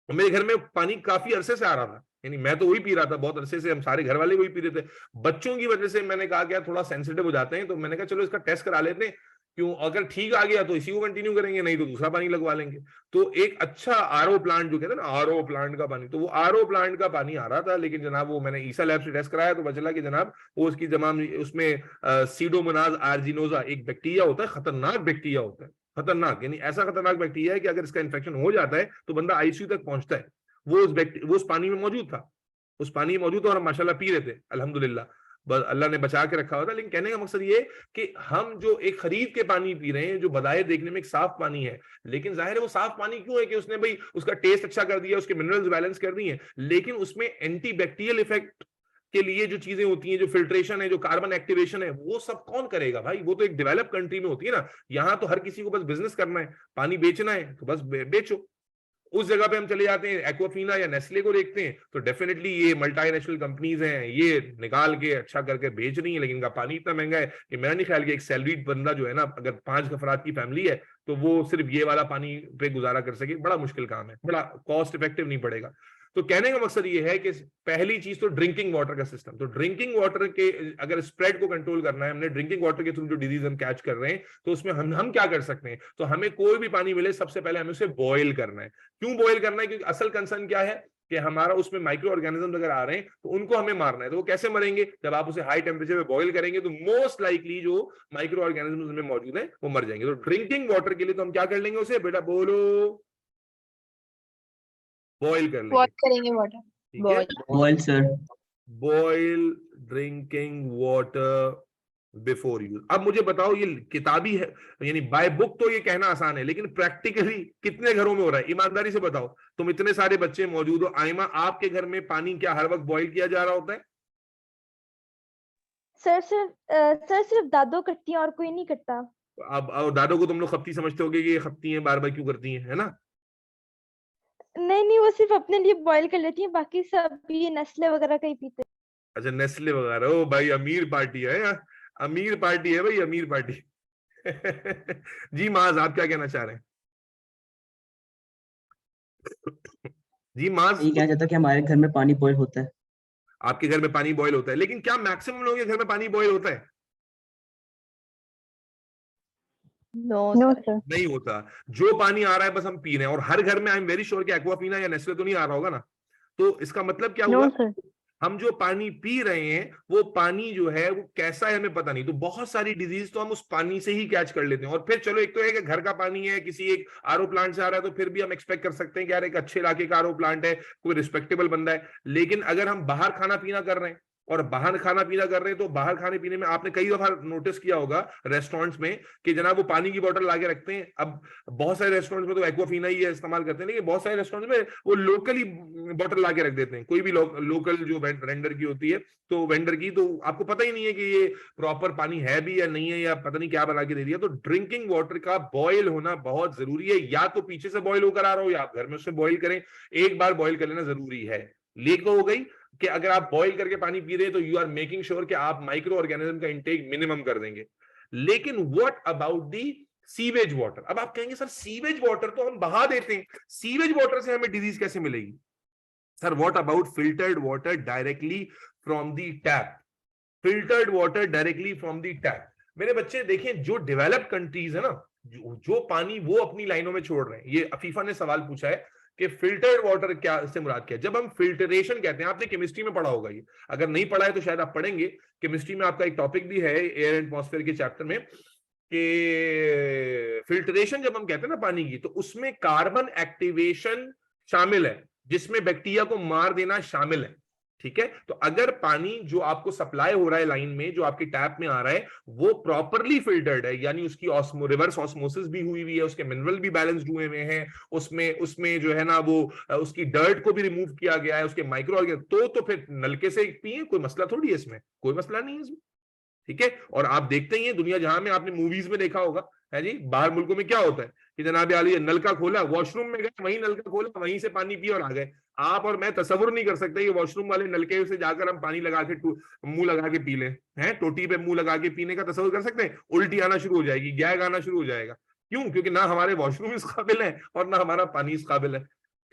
मेरे घर में पानी काफी अरसे से आ रहा था, यानी मैं तो वही पी रहा था बहुत अरसे से, हम सारे घर वाले वही पी रहे थे। बच्चों की वजह से मैंने कहा क्या थोड़ा सेंसिटिव हो जाते हैं, तो मैंने कहा चलो इसका टेस्ट करा लेते हैं, क्यों अगर ठीक आ गया तो इसी को कंटिन्यू करेंगे, नहीं तो दूसरा पानी लगवा लेंगे। तो एक अच्छा आरओ प्लांट जो कहते हैं ना, आरओ प्लांट का पानी, तो वो आरओ प्लांट का पानी आ रहा था, लेकिन जनाब वो मैंने ईसा लैब से टेस्ट कराया तो पता चला कि जनाब वो उसकी जमाम उसमें सीडोमोनास आर्जिनोजा एक बैक्टीरिया होता है, खतरनाक बैक्टीरिया होता है, खतरनाक, यानी ऐसा खतरनाक बैक्टीरिया है कि अगर इसका इन्फेक्शन हो जाता है तो बंदा आईसीयू तक पहुंचता है। वो उस पानी में मौजूद था, उस पानी में मौजूद था, और हम माशाल्लाह पी रहे थे, अल्हम्दुलिल्लाह, बस अल्लाह ने बचा के रखा हुआ था। लेकिन कहने का मकसद ये कि हम जो एक खरीद के पानी पी रहे हैं, जो बदाए देखने में एक साफ पानी है, लेकिन जाहिर है वो साफ पानी क्यों है कि उसने भाई उसका टेस्ट अच्छा कर दिया, उसके मिनरल्स बैलेंस कर दिए, लेकिन उसमें एंटी बैक्टीरियल इफेक्ट के लिए जो चीजें होती हैं, जो फिल्ट्रेशन है, जो कार्बन एक्टिवेशन है, वो सब कौन करेगा भाई? वो तो एक डेवलप कंट्री में होती है ना। यहाँ तो हर किसी को बस बिजनेस करना है, पानी बेचना है तो बस बेचो। उस जगह पे हम चले जाते हैं, एक्वाफीना या नेस्ले को देखते हैं, तो डेफिनेटली ये मल्टीनेशनल कंपनीज हैं, ये निकाल के अच्छा करके बेच रही हैं, लेकिन इनका पानी इतना महंगा है कि मेरा नहीं ख्याल कि एक सैलरीड बंदा जो है ना, अगर 5 अफराद की फैमिली है तो वो सिर्फ ये वाला पानी पे गुजारा कर सके, बड़ा मुश्किल काम है, बड़ा कॉस्ट इफेक्टिव नहीं पड़ेगा। तो कहने का मकसद ये है कि पहली चीज तो ड्रिंकिंग वाटर का सिस्टम, तो ड्रिंकिंग वाटर के अगर स्प्रेड को कंट्रोल करना है, हमने ड्रिंकिंग वाटर के थ्रू जो डिजीज हम कैच कर रहे हैं, तो उसमें हम क्या कर सकते हैं? तो हमें कोई भी पानी मिले, सबसे पहले हमें उसे बॉयल करना है। क्यों बॉयल करना है? क्योंकि असल कंसर्न क्या है कि हमारा उसमें माइक्रो ऑर्गेनिज्म अगर आ रहे हैं तो उनको हमें मारना है। तो वो कैसे मरेंगे? जब आप उसे हाई टेम्परेचर पे बॉयल करेंगे तो मोस्ट लाइकली जो माइक्रो ऑर्गेनिज्म उसमें मौजूद है वो मर जाएंगे। तो ड्रिंकिंग वाटर के लिए तो हम क्या कर लेंगे? उसे बेटा बोलो, बॉयल कर लेंगे। करेंगे वाटर, ठीक है, boil sir. Boil drinking water before use. अब मुझे बताओ, ये किताबी है यानी बाय बुक तो ये कहना आसान है, लेकिन प्रैक्टिकली कितने घरों में हो रहा है? ईमानदारी से बताओ, तुम इतने सारे बच्चे मौजूद हो, आयमा आपके घर में पानी क्या हर वक्त बॉयल किया जा रहा होता है? सर सिर्फ दादो करती हैं और कोई नहीं करता। अब दादो को तुम लोग खप्ती समझते होगे कि ये खप्ती हैं, बार बार क्यों करती हैं, है ना? नहीं, वो सिर्फ अपने लिए बॉयल कर लेती हैं, बाकी सब ये नेस्ले वगैरह का ही पीते हैं। अच्छा, नेस्ले वगैरह। ओ भाई, अमीर पार्टी है यार, अमीर पार्टी है भाई, अमीर पार्टी। जी माज, आप क्या कहना चाह रहे हैं? जी माज, ये क्या चाहता कि हमारे घर में पानी बॉयल होता है। आपके घर में पानी बॉयल होता है, लेकिन क्या मैक्सिमम लोगों के घर में पानी बॉयल होता है? No sir. नहीं होता। जो पानी आ रहा है बस हम पी रहे हैं, और हर घर में आई एम वेरी श्योर कि एक्वाफीना या नेस्ले तो नहीं आ रहा होगा ना। तो इसका मतलब क्या हुआ, सर। हम जो पानी पी रहे हैं वो पानी जो है वो कैसा है हमें पता नहीं, तो बहुत सारी डिजीज तो हम उस पानी से ही कैच कर लेते हैं। और फिर चलो, एक तो है कि घर का पानी है, किसी एक आरओ प्लांट से आ रहा है, तो फिर भी हम एक्सपेक्ट कर सकते हैं कि यार एक अच्छे इलाके का आरओ प्लांट है, कोई रिस्पेक्टेबल बंदा है। लेकिन अगर हम बाहर खाना पीना कर रहे हैं, और बाहर खाना पीना कर रहे हैं, तो बाहर खाने पीने में आपने कई दफा नोटिस किया होगा रेस्टोरेंट्स में कि जनाब वो पानी की बोतल लाके रखते हैं। अब बहुत सारे रेस्टोरेंट्स में तो एक्वाफीना ही है इस्तेमाल करते हैं, लेकिन बहुत सारे रेस्टोरेंट्स में वो लोकली बोतल लाके रख देते हैं, कोई भी लोकल जो वेंडर की होती है, तो वेंडर की, तो आपको पता ही नहीं है कि ये प्रॉपर पानी है भी या नहीं है, या पता नहीं क्या बना के दे दिया। तो ड्रिंकिंग वाटर का बॉयल होना बहुत जरूरी है, या तो पीछे से बॉयल होकर आ रहा हो या आप घर में उससे बॉयल करें, एक बार बॉयल कर लेना जरूरी है। लेको हो गई कि अगर आप बॉईल करके पानी पी रहे हैं तो यू आर मेकिंग श्योर कि आप माइक्रो ऑर्गेनिज्म का इंटेक मिनिमम कर देंगे। लेकिन what about the sewage water? अब आप कहेंगे सर सीवेज वाटर तो हम बहा देते हैं, सीवेज वाटर से हमें डिजीज कैसे मिलेगी? Sir what about filtered water directly from the tap? Filtered water directly from the tap. मेरे बच्चे देखें, जो डेवलप्ड कंट्रीज है ना, जो पानी वो अपनी लाइनों में छोड़ रहे हैं, ये अफीफा ने सवाल पूछा है कि फिल्टर्ड वाटर क्या से मुराद क्या है। जब हम फिल्टरेशन कहते हैं, आपने केमिस्ट्री में पढ़ा होगा ये, अगर नहीं पढ़ा है तो शायद आप पढ़ेंगे, केमिस्ट्री में आपका एक टॉपिक भी है एयर एटमॉस्फेयर के चैप्टर में, कि फिल्टरेशन जब हम कहते हैं ना पानी की, तो उसमें कार्बन एक्टिवेशन शामिल है, जिसमें बैक्टीरिया को मार देना शामिल है। ठीक है, तो अगर पानी जो आपको सप्लाई हो रहा है लाइन में, जो आपके टैप में आ रहा है, वो प्रॉपरली फिल्टर्ड है, यानी उसकी रिवर्स ऑस्मोसिस भी हुई हुई है, उसके मिनरल भी बैलेंस्ड हुए हुए हैं, उसमें जो है ना वो उसकी डर्ट को भी रिमूव किया गया है, उसके माइक्रो ऑर्गेनिज्म, तो फिर नलके से पिए, कोई मसला थोड़ी है इसमें, कोई मसला नहीं है इसमें। ठीक है, और आप देखते ही हैं दुनिया जहां में, आपने मूवीज में देखा होगा है जी, बाहर मुल्कों में क्या होता है कि जनाब आली नलका खोला, वॉशरूम में गए, वहीं नलका खोला, वहीं से पानी पिए और आ गए। आप और मैं तसव्वुर नहीं कर सकते कि वॉशरूम वाले नलके से जाकर हम पानी लगा के मुंह लगा के पी लें, हैं टोटी पे मुंह लगा के पीने का तसव्वुर कर सकते हैं? उल्टी आना शुरू हो जाएगी, गैग आना शुरू हो जाएगा। क्यों? क्योंकि ना हमारे वॉशरूम इस काबिल है और ना हमारा पानी इस काबिल है।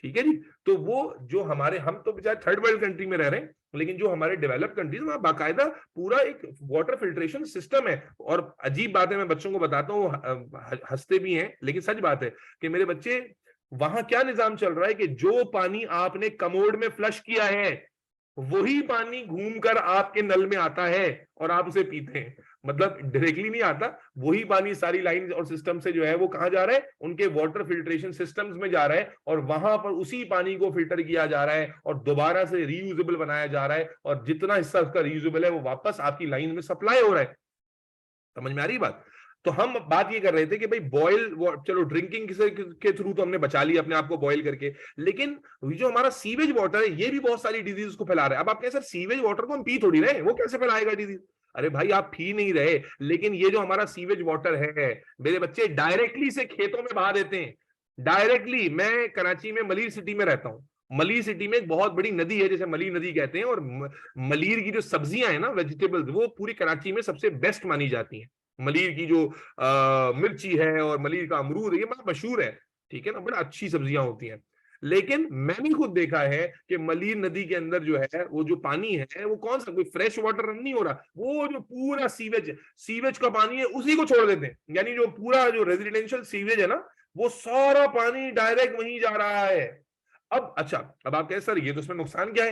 ठीक है जी, तो वो जो हमारे, हम तो बेचारे थर्ड वर्ल्ड कंट्री में रह रहे हैं, लेकिन जो हमारे डेवलप्ड कंट्रीज में बाकायदा पूरा एक वाटर फिल्ट्रेशन सिस्टम है। और अजीब बात है, मैं बच्चों को बताता हूँ, हंसते भी हैं, लेकिन सच बात है कि मेरे बच्चे, वहां क्या निजाम चल रहा है कि जो पानी आपने कमोड में फ्लश किया है, वही पानी घूमकर आपके नल में आता है और आप उसे पीते हैं। मतलब डायरेक्टली नहीं आता, वही पानी सारी लाइन और सिस्टम से जो है वो कहां जा रहा है? उनके वाटर फिल्ट्रेशन सिस्टम्स में जा रहा है, और वहां पर उसी पानी को फिल्टर किया जा रहा है और दोबारा से रीयूजेबल बनाया जा रहा है, और जितना हिस्सा उसका रीयूजेबल है वो वापस आपकी लाइन में सप्लाई हो रहा है। समझ में आ रही बात? तो हम बात ये कर रहे थे कि भाई बॉयल, चलो ड्रिंकिंग के थ्रू तो हमने बचा लिया अपने आप को बॉयल करके, लेकिन जो हमारा सीवेज वाटर है ये भी बहुत सारी डिजीज को फैला रहा है। अब आप कहें सर सीवेज वाटर को हम पी थोड़ी रहे, वो कैसे फैलाएगा डिजीज? अरे भाई आप पी नहीं रहे, लेकिन ये जो हमारा सीवेज वाटर है, मेरे बच्चे डायरेक्टली से खेतों में बहा देते हैं, डायरेक्टली। मैं कराची में मलीर सिटी में रहता हूँ, मलीर सिटी में एक बहुत बड़ी नदी है जिसे मलीर नदी कहते हैं, और मलीर की जो सब्जियां हैं ना, वेजिटेबल्स, वो पूरी कराची में सबसे बेस्ट मानी जाती हैं। मलीर की जो मिर्ची है और मलीर का अमरूद है, ये बड़ा मशहूर है। ठीक है ना, बड़ा अच्छी सब्जियां होती हैं। लेकिन मैंने खुद देखा है कि मलीर नदी के अंदर जो है वो जो पानी है वो कौन सा, कोई फ्रेश वाटर नहीं हो रहा, वो जो पूरा सीवेज का पानी है उसी को छोड़ देते हैं। यानी जो पूरा जो रेजिडेंशियल सीवेज है ना, वो सारा पानी डायरेक्ट वहीं जा रहा है। अब अच्छा, अब आप कहें सर ये तो उसमें नुकसान क्या है?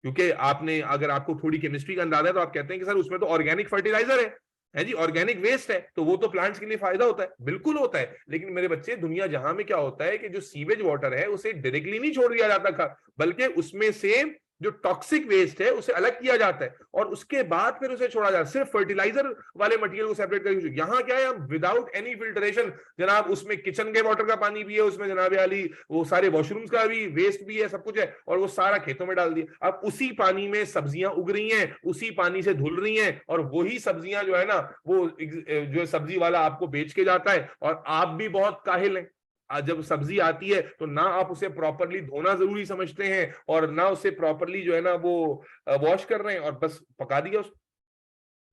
क्योंकि आपने, अगर आपको थोड़ी केमिस्ट्री का अंदाजा है तो आप कहते हैं कि सर उसमें तो ऑर्गेनिक फर्टिलाइजर है जी, ऑर्गेनिक वेस्ट है, तो वो तो प्लांट्स के लिए फायदा होता है। बिल्कुल होता है, लेकिन मेरे बच्चे दुनिया जहां में क्या होता है कि जो सीवेज वाटर है उसे डायरेक्टली नहीं छोड़ दिया जाता था, बल्कि उसमें से जो टॉक्सिक वेस्ट है उसे अलग किया जाता है और उसके बाद फिर उसे छोड़ा जाता है, सिर्फ फर्टिलाइजर वाले मटेरियल को सेपरेट करके। यहाँ क्या है, हम विदाउट एनी फिल्ट्रेशन, जनाब उसमें किचन के वाटर का पानी भी है, उसमें जनाब आली वो सारे वॉशरूम्स का भी वेस्ट भी है, सब कुछ है, और वो सारा खेतों में डाल दिया। अब उसी पानी में सब्जियां उग रही हैं, उसी पानी से धुल रही हैं, और वही सब्जियां जो है ना, वो जो सब्जी वाला आपको बेच के जाता है, और आप भी बहुत काहिल हैं। जब सब्जी आती है तो ना आप उसे प्रॉपरली धोना जरूरी समझते हैं, और ना उसे प्रॉपरली जो है ना वो वॉश कर रहे हैं, और बस पका दिया उसको।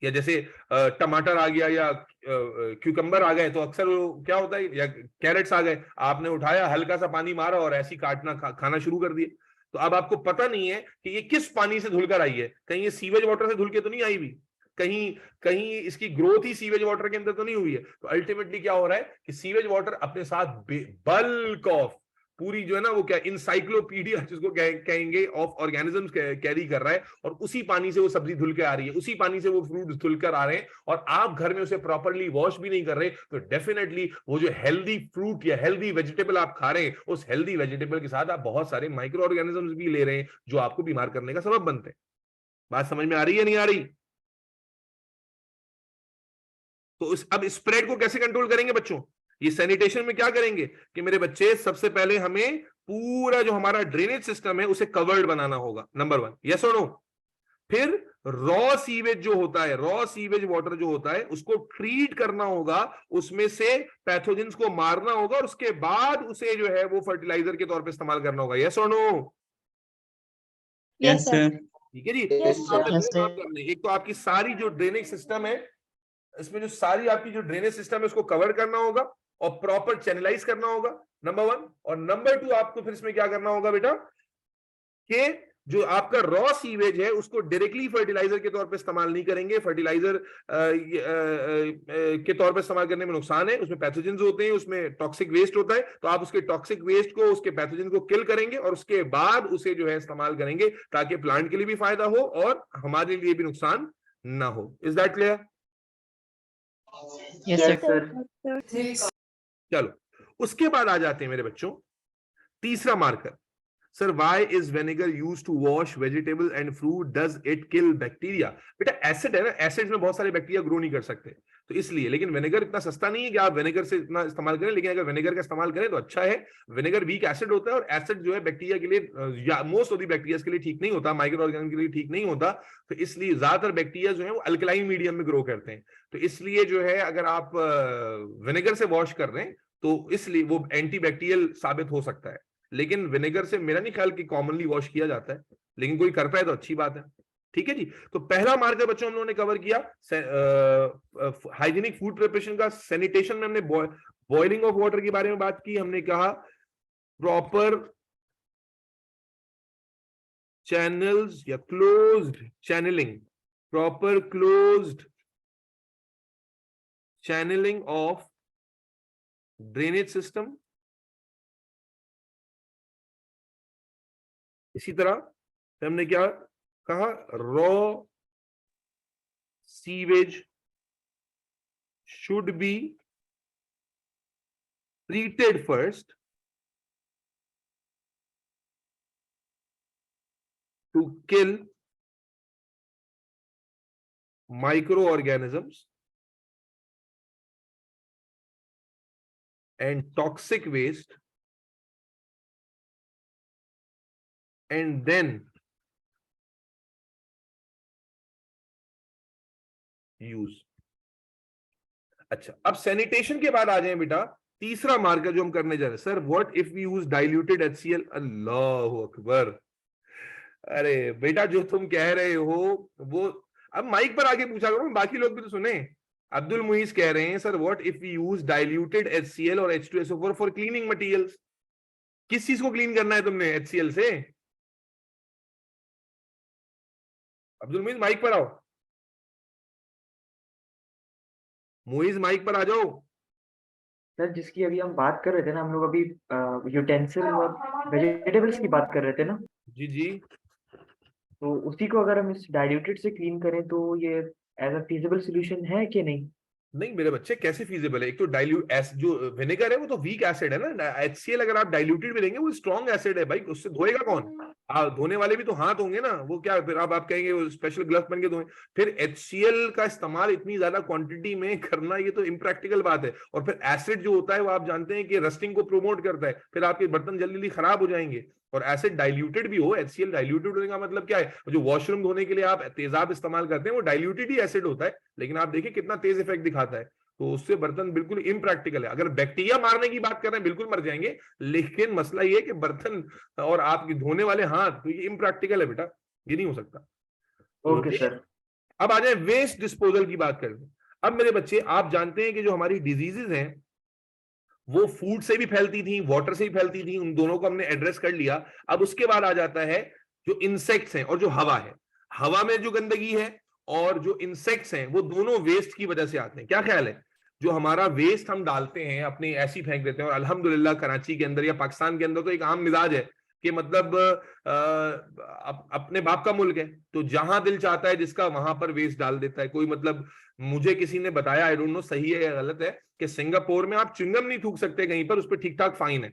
या जैसे टमाटर आ गया या क्यूकम्बर आ गए, तो अक्सर वो क्या होता है, या कैरेट्स आ गए, आपने उठाया, हल्का सा पानी मारा और ऐसी काटना खाना शुरू कर दिया। तो अब आपको पता नहीं है कि ये किस पानी से धुलकर आई है, कहीं ये सीवेज वाटर से धुल के तो नहीं आई भी। कहीं कहीं इसकी ग्रोथ ही सीवेज वाटर के अंदर तो नहीं हुई है। तो अल्टीमेटली क्या हो रहा है कि सीवेज वाटर अपने साथ बल्क ऑफ पूरी जो है ना वो क्या इंसाइक्लोपीडिया जिसको कहेंगे ऑफ ऑर्गेनिजम्स कैरी कर रहा है, और उसी पानी से वो सब्जी धुल के आ रही है, उसी पानी से वो फ्रूट धुल कर आ रहे हैं, और आप घर में उसे प्रॉपरली वॉश भी नहीं कर रहे, तो डेफिनेटली वो जो हेल्दी फ्रूट या हेल्दी वेजिटेबल आप खा रहे हैं, उस हेल्दी वेजिटेबल के साथ आप बहुत सारे माइक्रो ऑर्गेनिजम्स भी ले रहे हैं जो आपको बीमार करने का सबब बनते हैं। बात समझ में आ रही है नहीं आ रही? तो अब स्प्रेड को कैसे कंट्रोल करेंगे बच्चों? ये सैनिटेशन में क्या करेंगे कि मेरे बच्चे सबसे पहले हमें पूरा जो हमारा ड्रेनेज सिस्टम है उसे कवर्ड बनाना होगा, नंबर 1, यस और नो। फिर रॉ सीवेज जो होता है, रॉ सीवेज वाटर जो होता है उसको ट्रीट करना होगा, उसमें से पैथोजेंस को मारना होगा, और उसके बाद उसे जो है वो फर्टिलाइजर के तौर पे इस्तेमाल करना होगा, यस और नो? Yes sir. ठीक है जी। Yes, एक तो आपकी सारी जो ड्रेनेज सिस्टम है, इसमें जो सारी आपकी जो ड्रेनेज सिस्टम है उसको कवर करना होगा और प्रॉपर चैनलाइज करना होगा, नंबर 1। और नंबर 2 आपको फिर इसमें क्या करना होगा बेटा कि जो आपका रॉ सीवेज है उसको डायरेक्टली फर्टिलाइजर के तौर पे इस्तेमाल नहीं करेंगे। फर्टिलाइजर के तौर पे इस्तेमाल करने में नुकसान है, उसमें पैथोजेंस होते हैं, उसमें टॉक्सिक वेस्ट होता है, तो आप उसके टॉक्सिक वेस्ट को, उसके पैथोजेंस को किल करेंगे और उसके बाद उसे जो है इस्तेमाल करेंगे ताकि प्लांट के लिए भी फायदा हो और हमारे लिए भी नुकसान ना हो। Is that clear? Yes, sir. चलो उसके बाद आ जाते हैं मेरे बच्चों तीसरा marker. Sir why is vinegar used to wash vegetable and fruit, does it kill bacteria? बेटा एसिड है ना, एसिड में बहुत सारे बैक्टीरिया ग्रो नहीं कर सकते, तो इसलिए। लेकिन विनेगर इतना सस्ता नहीं है कि आप विनेगर से इतना इस्तेमाल करें, लेकिन अगर विनेगर का इस्तेमाल करें तो अच्छा है। विनेगर वीक एसिड होता है और एसिड जो है बैक्टीरिया के लिए या मोस्ट ऑफ द बैक्टीरिया के लिए ठीक नहीं होता, माइक्रो ऑर्गेनिज्म के लिए ठीक नहीं होता, तो इसलिए ज्यादातर बैक्टीरिया जो है वो अल्कलाइन मीडियम में ग्रो करते हैं, तो इसलिए जो है अगर आप विनेगर से वॉश कर रहे हैं तो इसलिए वो एंटीबैक्टीरियल साबित हो सकता है। लेकिन विनेगर से मेरा नहीं ख्याल कि कॉमनली वॉश किया जाता है, लेकिन कोई करता है तो अच्छी बात है। ठीक है जी। तो पहला मार्कर बच्चों हम लोगों ने कवर किया हाइजीनिक फूड प्रिपरेशन का। सैनिटेशन में हमने बॉइलिंग ऑफ वाटर के बारे में बात की, हमने कहा प्रॉपर चैनल्स या closed channeling, proper closed channeling of drainage system. इसी तरह हमने क्या कहा, raw sewage should be treated first to kill micro organisms and toxic waste, and then use। अच्छा, अब सैनिटेशन के बाद आ जाएं बेटा तीसरा मार्कर जो हम करने जा रहे हैं। Sir what if we use diluted HCl? अल्लाह अकबर। अरे बेटा जो तुम कह रहे हो वो अब माइक पर आके पूछा करो, बाकी लोग भी तो सुने। अब्दुल मुईज कह रहे हैं sir what if we use diluted HCl और H2SO4 फॉर क्लीनिंग मटेरियल्स? किस चीज को क्लीन करना है तुमने HCl से? अब्दुल मुईज माइक पर आओ, मुईज माइक पर आ जाओ। सर जिसकी अभी हम बात कर रहे थे ना, हम लोग अभी यूटेंसिल और वेजिटेबल्स की बात कर रहे थे ना, जी जी। तो उसी को अगर हम इस डाइल्यूटेड से क्लीन करें तो ये एज अ फीजिबल सोल्यूशन है कि नहीं? नहीं मेरे बच्चे, कैसे फीजिबल है? एक तो डाइल्यूट जो विनेगर है वो तो वीक एसिड है ना, HCl अगर आप डाइल्यूटेड भी देंगे वो स्ट्रॉन्ग एसिड है भाई, उससे धोएगा कौन? धोने वाले भी तो हाथ होंगे ना, वो क्या फिर आप कहेंगे वो स्पेशल ग्लव पहन के धोएं? फिर HCl का इस्तेमाल इतनी ज्यादा क्वांटिटी में करना ये तो इम्प्रैक्टिकल बात है। और फिर एसिड जो होता है वो आप जानते हैं कि रस्टिंग को प्रोमोट करता है, फिर आपके बर्तन जल्दी जल्दी खराब हो जाएंगे। और एसिड डाइल्यूटेड भी हो, HCl डाइल्यूटेड होने का मतलब क्या है? जो वॉशरूम धोने के लिए आप तेजाब इस्तेमाल करते हैं वो डाइल्यूटेड ही एसिड होता है, लेकिन आप देखिए कितना तेज इफेक्ट दिखाता है, तो उससे बर्तन बिल्कुल इम्प्रैक्टिकल है। अगर बैक्टीरिया मारने की बात कर रहे हैं बिल्कुल मर जाएंगे, लेकिन मसला ये है कि बर्तन और आपके धोने वाले हाथ, तो ये इम्प्रैक्टिकल है बेटा, ये नहीं हो सकता। Okay sir. अब आ जाए वेस्ट डिस्पोजल की बात करते हैं। अब मेरे बच्चे आप जानते हैं कि जो हमारी डिजीजेज हैं वो फूड से भी फैलती थी, वाटर से भी फैलती थी, उन दोनों को हमने एड्रेस कर लिया। अब उसके बाद आ जाता है जो इंसेक्ट्स हैं और जो हवा है। हवा में जो गंदगी है और जो इंसेक्ट्स हैं वो दोनों वेस्ट की वजह से आते हैं। क्या ख्याल है? जो हमारा वेस्ट हम डालते हैं अपने ऐसी फेंक देते हैं, और अल्हम्दुलिल्लाह कराची के अंदर या पाकिस्तान के अंदर तो एक आम मिजाज है कि मतलब अपने बाप का मुल्क है तो जहां दिल चाहता है जिसका वहां पर वेस्ट डाल देता है कोई। मतलब मुझे किसी ने बताया, आई डोंट नो सही है या गलत है, कि सिंगापुर में आप च्युइंगम नहीं थूक सकते कहीं पर, उस पर ठीक ठाक फाइन है,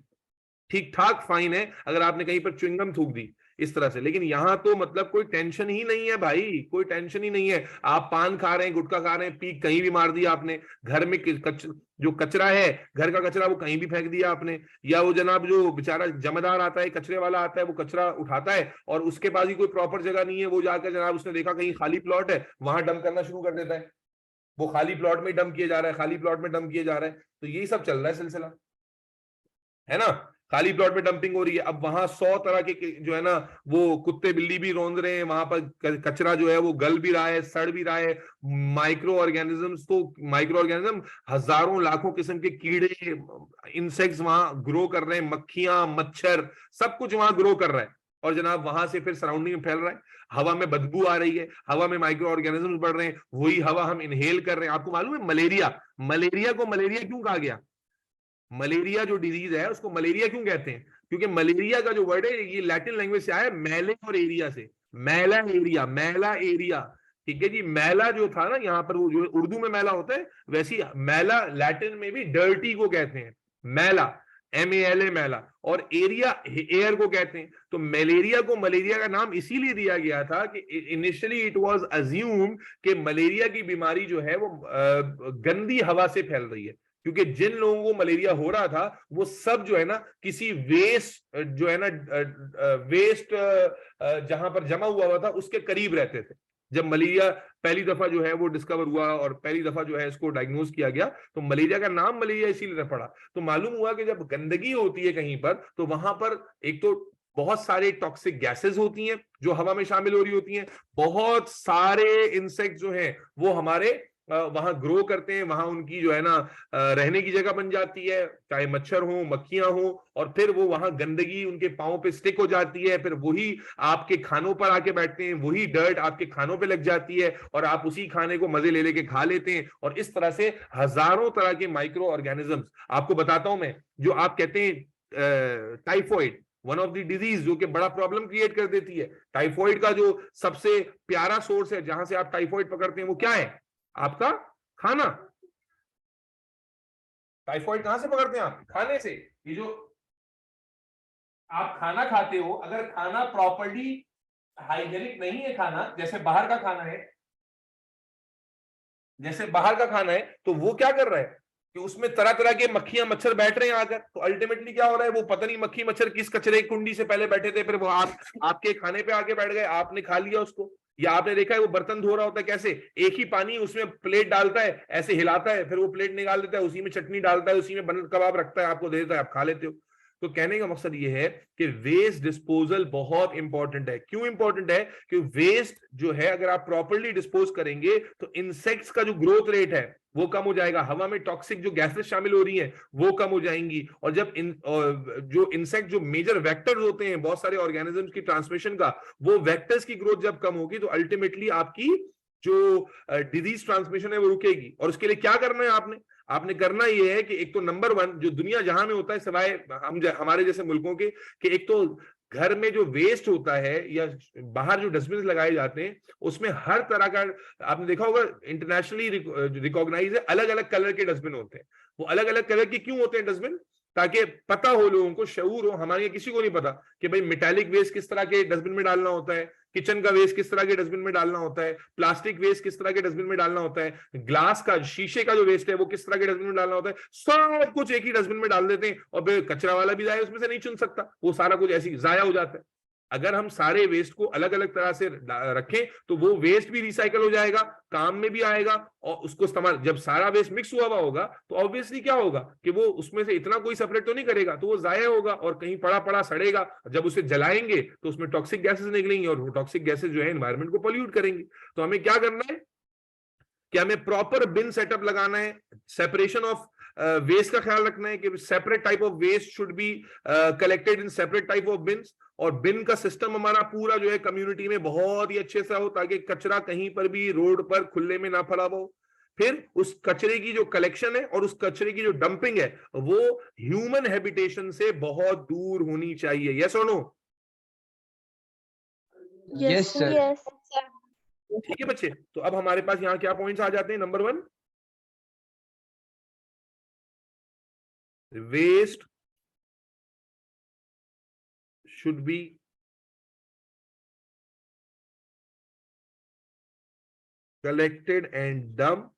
ठीक ठाक फाइन है अगर आपने कहीं पर च्युइंगम थूक दी इस तरह से। लेकिन यहां तो मतलब कोई टेंशन ही नहीं है भाई, कोई टेंशन ही नहीं है। आप पान खा रहे हैं, गुटखा खा रहे हैं, पीक कहीं भी मार दिया आपने, घर में जो कचरा है, घर का कचरा, वो कहीं भी फेंक दिया आपने, या वो जनाब जो बेचारा जमादार आता है, कचरे वाला आता है, वो कचरा उठाता है और उसके पास ही कोई प्रॉपर जगह नहीं है, वो जाकर जनाब उसने देखा कहीं खाली प्लॉट है, वहां डंप करना शुरू कर देता है। वो खाली प्लॉट में डंप किया जा रहा है, खाली प्लॉट में डंप किया जा रहा है। तो यही सब चल रहा है सिलसिला, है ना। खाली प्लॉट में डंपिंग हो रही है। अब वहां 100 तरह के जो है ना वो कुत्ते बिल्ली भी रौंद रहे हैं, वहां पर कचरा जो है वो गल भी रहा है, सड़ भी रहा है। माइक्रो ऑर्गेनिजम्स, तो माइक्रो ऑर्गेनिज्म हजारों लाखों किस्म के कीड़े इंसेक्ट्स वहां ग्रो कर रहे हैं, मक्खियां, मच्छर, सब कुछ वहां ग्रो कर रहा है। और जनाब वहां से फिर सराउंडिंग में फैल रहा है, हवा में बदबू आ रही है, हवा में माइक्रो ऑर्गेनिजम्स बढ़ रहे हैं, वही हवा हम इनहेल कर रहे हैं। आपको मालूम है मलेरिया, मलेरिया को मलेरिया क्यों कहा गया? मलेरिया जो डिजीज है उसको मलेरिया क्यों कहते हैं? क्योंकि मलेरिया का जो वर्ड है ये लैटिन लैंग्वेज से आया है, मैले और एरिया से। मैला एरिया, मैला एरिया, ठीक है जी। मैला जो था ना यहाँ पर, वो जो उर्दू में मैला होता है, वैसी मैला लैटिन में भी डर्टी को कहते हैं, मैला, MALA, मैला। और एरिया एयर को कहते हैं। तो मलेरिया को मलेरिया का नाम इसीलिए दिया गया था कि इनिशियली इट वाज अज्यूम्ड कि मलेरिया की बीमारी जो है वो गंदी हवा से फैल रही है, क्योंकि जिन लोगों को मलेरिया हो रहा था वो सब जो है ना किसी वेस्ट जो है ना वेस्ट जहां पर जमा हुआ था उसके करीब रहते थे। जब मलेरिया पहली दफा जो है वो डिस्कवर हुआ और पहली दफा जो है इसको डायग्नोज किया गया, तो मलेरिया का नाम मलेरिया इसीलिए पड़ा। तो मालूम हुआ कि जब गंदगी होती है कहीं पर तो वहां पर एक तो बहुत सारे टॉक्सिक गैसेस होती हैं जो हवा में शामिल हो रही होती हैं, बहुत सारे इंसेक्ट जो हैं वो हमारे वहां ग्रो करते हैं, वहां उनकी जो है ना रहने की जगह बन जाती है, चाहे मच्छर हो, मक्खियां हो, और फिर वो वहां गंदगी उनके पांव पे स्टिक हो जाती है, फिर वही आपके खानों पर आके बैठते हैं, वही डर्ट आपके खानों पे लग जाती है और आप उसी खाने को मजे ले लेके खा लेते हैं। और इस तरह से हजारों तरह के माइक्रो ऑर्गेनिजम्स, आपको बताता हूं मैं, जो आप कहते हैं typhoid, one of the disease जो कि बड़ा प्रॉब्लम क्रिएट कर देती है। टाइफॉइड का जो सबसे प्यारा सोर्स है जहां से आप टाइफॉइड पकड़ते हैं वो क्या है? आपका खाना। टाइफॉइड कहां से पकड़ते हैं आप? खाने से। ये जो आप खाना खाते हो, अगर खाना प्रॉपर्ली हाइजेनिक नहीं है, खाना जैसे बाहर का खाना है, जैसे बाहर का खाना है, तो वो क्या कर रहा है कि उसमें तरह तरह के मक्खियां मच्छर बैठ रहे हैं आकर। तो अल्टीमेटली क्या हो रहा है, वो पता नहीं मक्खी मच्छर किस कचरे कुंडी से पहले बैठे थे, फिर वो आपके खाने पे आके बैठ गए, आपने खा लिया उसको। या आपने देखा है वो बर्तन धो रहा होता है कैसे, एक ही पानी उसमें प्लेट डालता है, ऐसे हिलाता है, फिर वो प्लेट निकाल देता है, उसी में चटनी डालता है, उसी में बन कबाब रखता है, आपको दे देता है, आप खा लेते हो। तो कहने का मकसद ये है कि वेस्ट डिस्पोजल बहुत इंपॉर्टेंट है। क्यों इंपॉर्टेंट है? कि वेस्ट जो है अगर आप प्रॉपर्ली डिस्पोज करेंगे तो इंसेक्ट्स का जो ग्रोथ रेट है वो कम हो जाएगा, हवा में टॉक्सिक जो गैसेस शामिल हो रही हैं वो कम हो जाएंगी। और जब जो इंसेक्ट जो मेजर वेक्टर्स होते हैं बहुत सारे ऑर्गेनिजम्स की ट्रांसमिशन का, वो वेक्टर्स की ग्रोथ जब कम होगी तो अल्टीमेटली आपकी जो डिजीज ट्रांसमिशन है वो रुकेगी। और उसके लिए क्या करना है आपने करना ये है कि एक तो नंबर 1 जो दुनिया जहां में होता है सिवाय हमारे जैसे मुल्कों के, कि एक तो घर में जो वेस्ट होता है या बाहर जो डस्टबिन लगाए जाते हैं उसमें हर तरह का, आपने देखा होगा इंटरनेशनली रिकॉग्नाइज है, अलग अलग कलर के डस्टबिन होते हैं। वो अलग अलग कलर के क्यों होते हैं डस्टबिन? ताकि पता हो लोगों को, शऊर हो। हमारे यहाँ किसी को नहीं पता कि भाई मेटालिक वेस्ट किस तरह के डस्टबिन में डालना होता है, किचन का वेस्ट किस तरह के डस्टबिन में डालना होता है, प्लास्टिक वेस्ट किस तरह के डस्टबिन में डालना होता है, ग्लास का, शीशे का जो वेस्ट है वो किस तरह के डस्टबिन में डालना होता है। सब कुछ एक ही डस्टबिन में डाल देते हैं और फिर कचरा वाला भी जाए उसमें से नहीं चुन सकता, वो सारा कुछ ऐसे जाया हो जाता है। अगर हम सारे वेस्ट को अलग अलग तरह से रखें तो वो वेस्ट भी रिसाइकल हो जाएगा, काम में भी आएगा, और उसको इस्तेमाल, जब सारा वेस्ट मिक्स हुआ होगा तो ऑब्वियसली क्या होगा कि वो उसमें से इतना कोई सेपरेट तो नहीं करेगा, तो वो जाया होगा और कहीं पड़ा पड़ा सड़ेगा। जब उसे जलाएंगे तो उसमें टॉक्सिक गैसेस निकलेंगी और वो टॉक्सिक गैसेस जो है एनवायरनमेंट को पॉल्यूट करेंगी। तो हमें क्या करना है कि हमें प्रॉपर बिन सेटअप लगाना है, सेपरेशन ऑफ वेस्ट का ख्याल रखना है कि separate type of waste should be collected in separate type of bins, और बिन का सिस्टम हमारा पूरा जो है कम्युनिटी में बहुत ही अच्छे से हो ताकि कचरा कहीं पर भी रोड पर खुले में ना फैला हो। फिर उस कचरे की जो कलेक्शन है और उस कचरे की जो डंपिंग है वो ह्यूमन हैबिटेशन से बहुत दूर होनी चाहिए। यस और नो? Yes, sir. यस ठीक है बच्चे, तो अब हमारे पास यहाँ क्या पॉइंट्स आ जाते हैं? Number 1, waste should be collected and dumped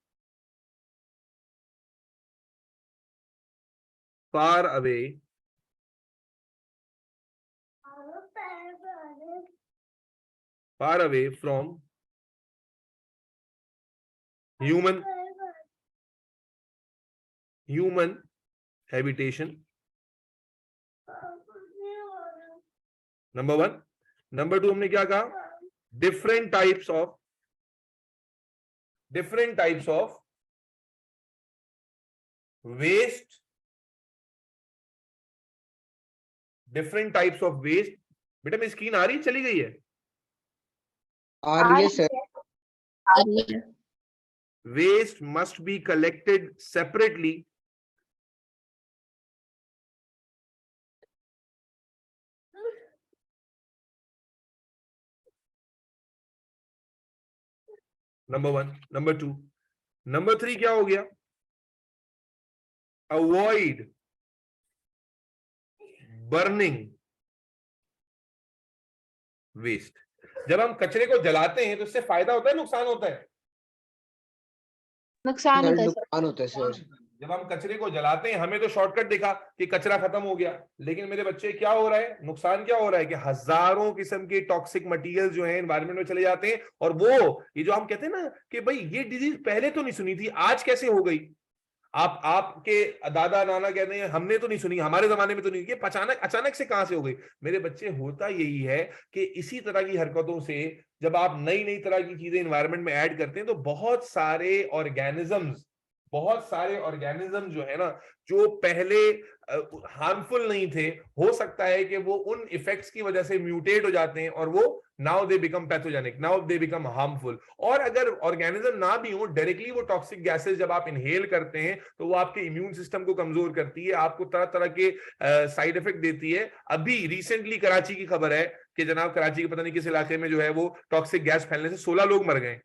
far away from human habitation. Number 1। Number 2 हमने क्या कहा? डिफरेंट टाइप्स ऑफ वेस्ट, बेटा मेरी स्क्रीन आ रही, चली गई है? आ रही है sir. Waste must be collected separately number 1। Number 2, number 3 क्या हो गया? Avoid burning waste. जब हम कचरे को जलाते हैं तो इससे फायदा होता है, नुकसान होता है? नुकसान होता है सर। नुकसान होता है सर। जब हम कचरे को जलाते हैं हमें तो शॉर्टकट दिखा कि कचरा खत्म हो गया, लेकिन मेरे बच्चे क्या हो रहा है? नुकसान क्या हो रहा है कि हजारों किस्म के टॉक्सिक मटेरियल जो है एनवायरनमेंट में चले जाते हैं, और वो ये जो हम कहते हैं ना कि भाई ये डिजीज पहले तो नहीं सुनी थी, आज कैसे हो गई? आपके दादा नाना कहते हैं हमने तो नहीं सुनी, हमारे जमाने में तो नहीं, ये अचानक से कहां से हो गई? मेरे बच्चे, होता यही है कि इसी तरह की हरकतों से जब आप नई नई तरह की चीजें एनवायरनमेंट में ऐड करते हैं तो बहुत सारे ऑर्गेनिजम्स जो है ना, जो पहले हार्मफुल नहीं थे, हो सकता है कि वो उन इफेक्ट्स की वजह से म्यूटेट हो जाते हैं और वो now they become pathogenic, now they become harmful. और अगर ऑर्गेनिज्म ना भी हो, डायरेक्टली वो टॉक्सिक गैसेस जब आप इनहेल करते हैं तो वो आपके इम्यून सिस्टम को कमजोर करती है, आपको तरह तरह के साइड इफेक्ट देती है। अभी रिसेंटली कराची की खबर है कि जनाब कराची के पता नहीं किस इलाके में जो है वो टॉक्सिक गैस फैलने से 16 लोग मर गए।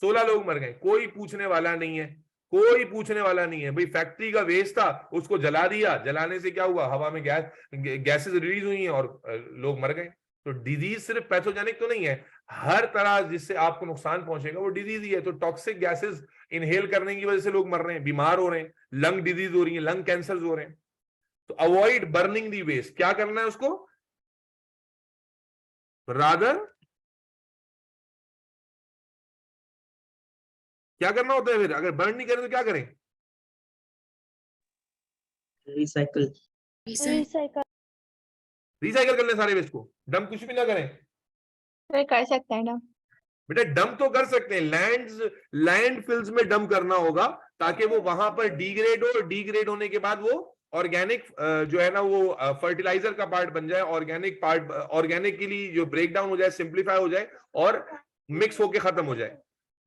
16 लोग मर गए, कोई पूछने वाला नहीं है, कोई पूछने वाला नहीं है। भाई फैक्ट्री का वेस्ट था, उसको जला दिया, जलाने से क्या हुआ? हवा में गैसेस रिलीज हुई हैं और लोग मर गए। तो डिजीज सिर्फ पैथोजेनिक तो नहीं है, हर तरह जिससे आपको नुकसान पहुंचेगा वो डिजीज ही है। तो टॉक्सिक गैसेस इनहेल करने की वजह से लोग मर रहे हैं, बीमार हो रहे हैं, लंग डिजीज हो रही है, लंग कैंसर हो रहे हैं। तो अवॉइड बर्निंग दी वेस्ट, क्या करना है उसको? रादर क्या करना होता है? फिर अगर बर्न नहीं करें तो क्या करें? रिसाइकल कर लें सारे वेस्ट को, डंप कुछ भी ना करें। तो कर सकते हैं ना बेटा, डंप तो कर सकते हैं, लैंडफिल्स में डंप करना होगा ताकि वो वहां पर डिग्रेड हो, डिग्रेड होने के बाद वो ऑर्गेनिक जो है ना वो फर्टिलाइजर का पार्ट बन जाए, ऑर्गेनिक पार्ट, ऑर्गेनिकली जो ब्रेक डाउन हो जाए, सिंप्लीफाई हो जाए और मिक्स होके खत्म हो जाए।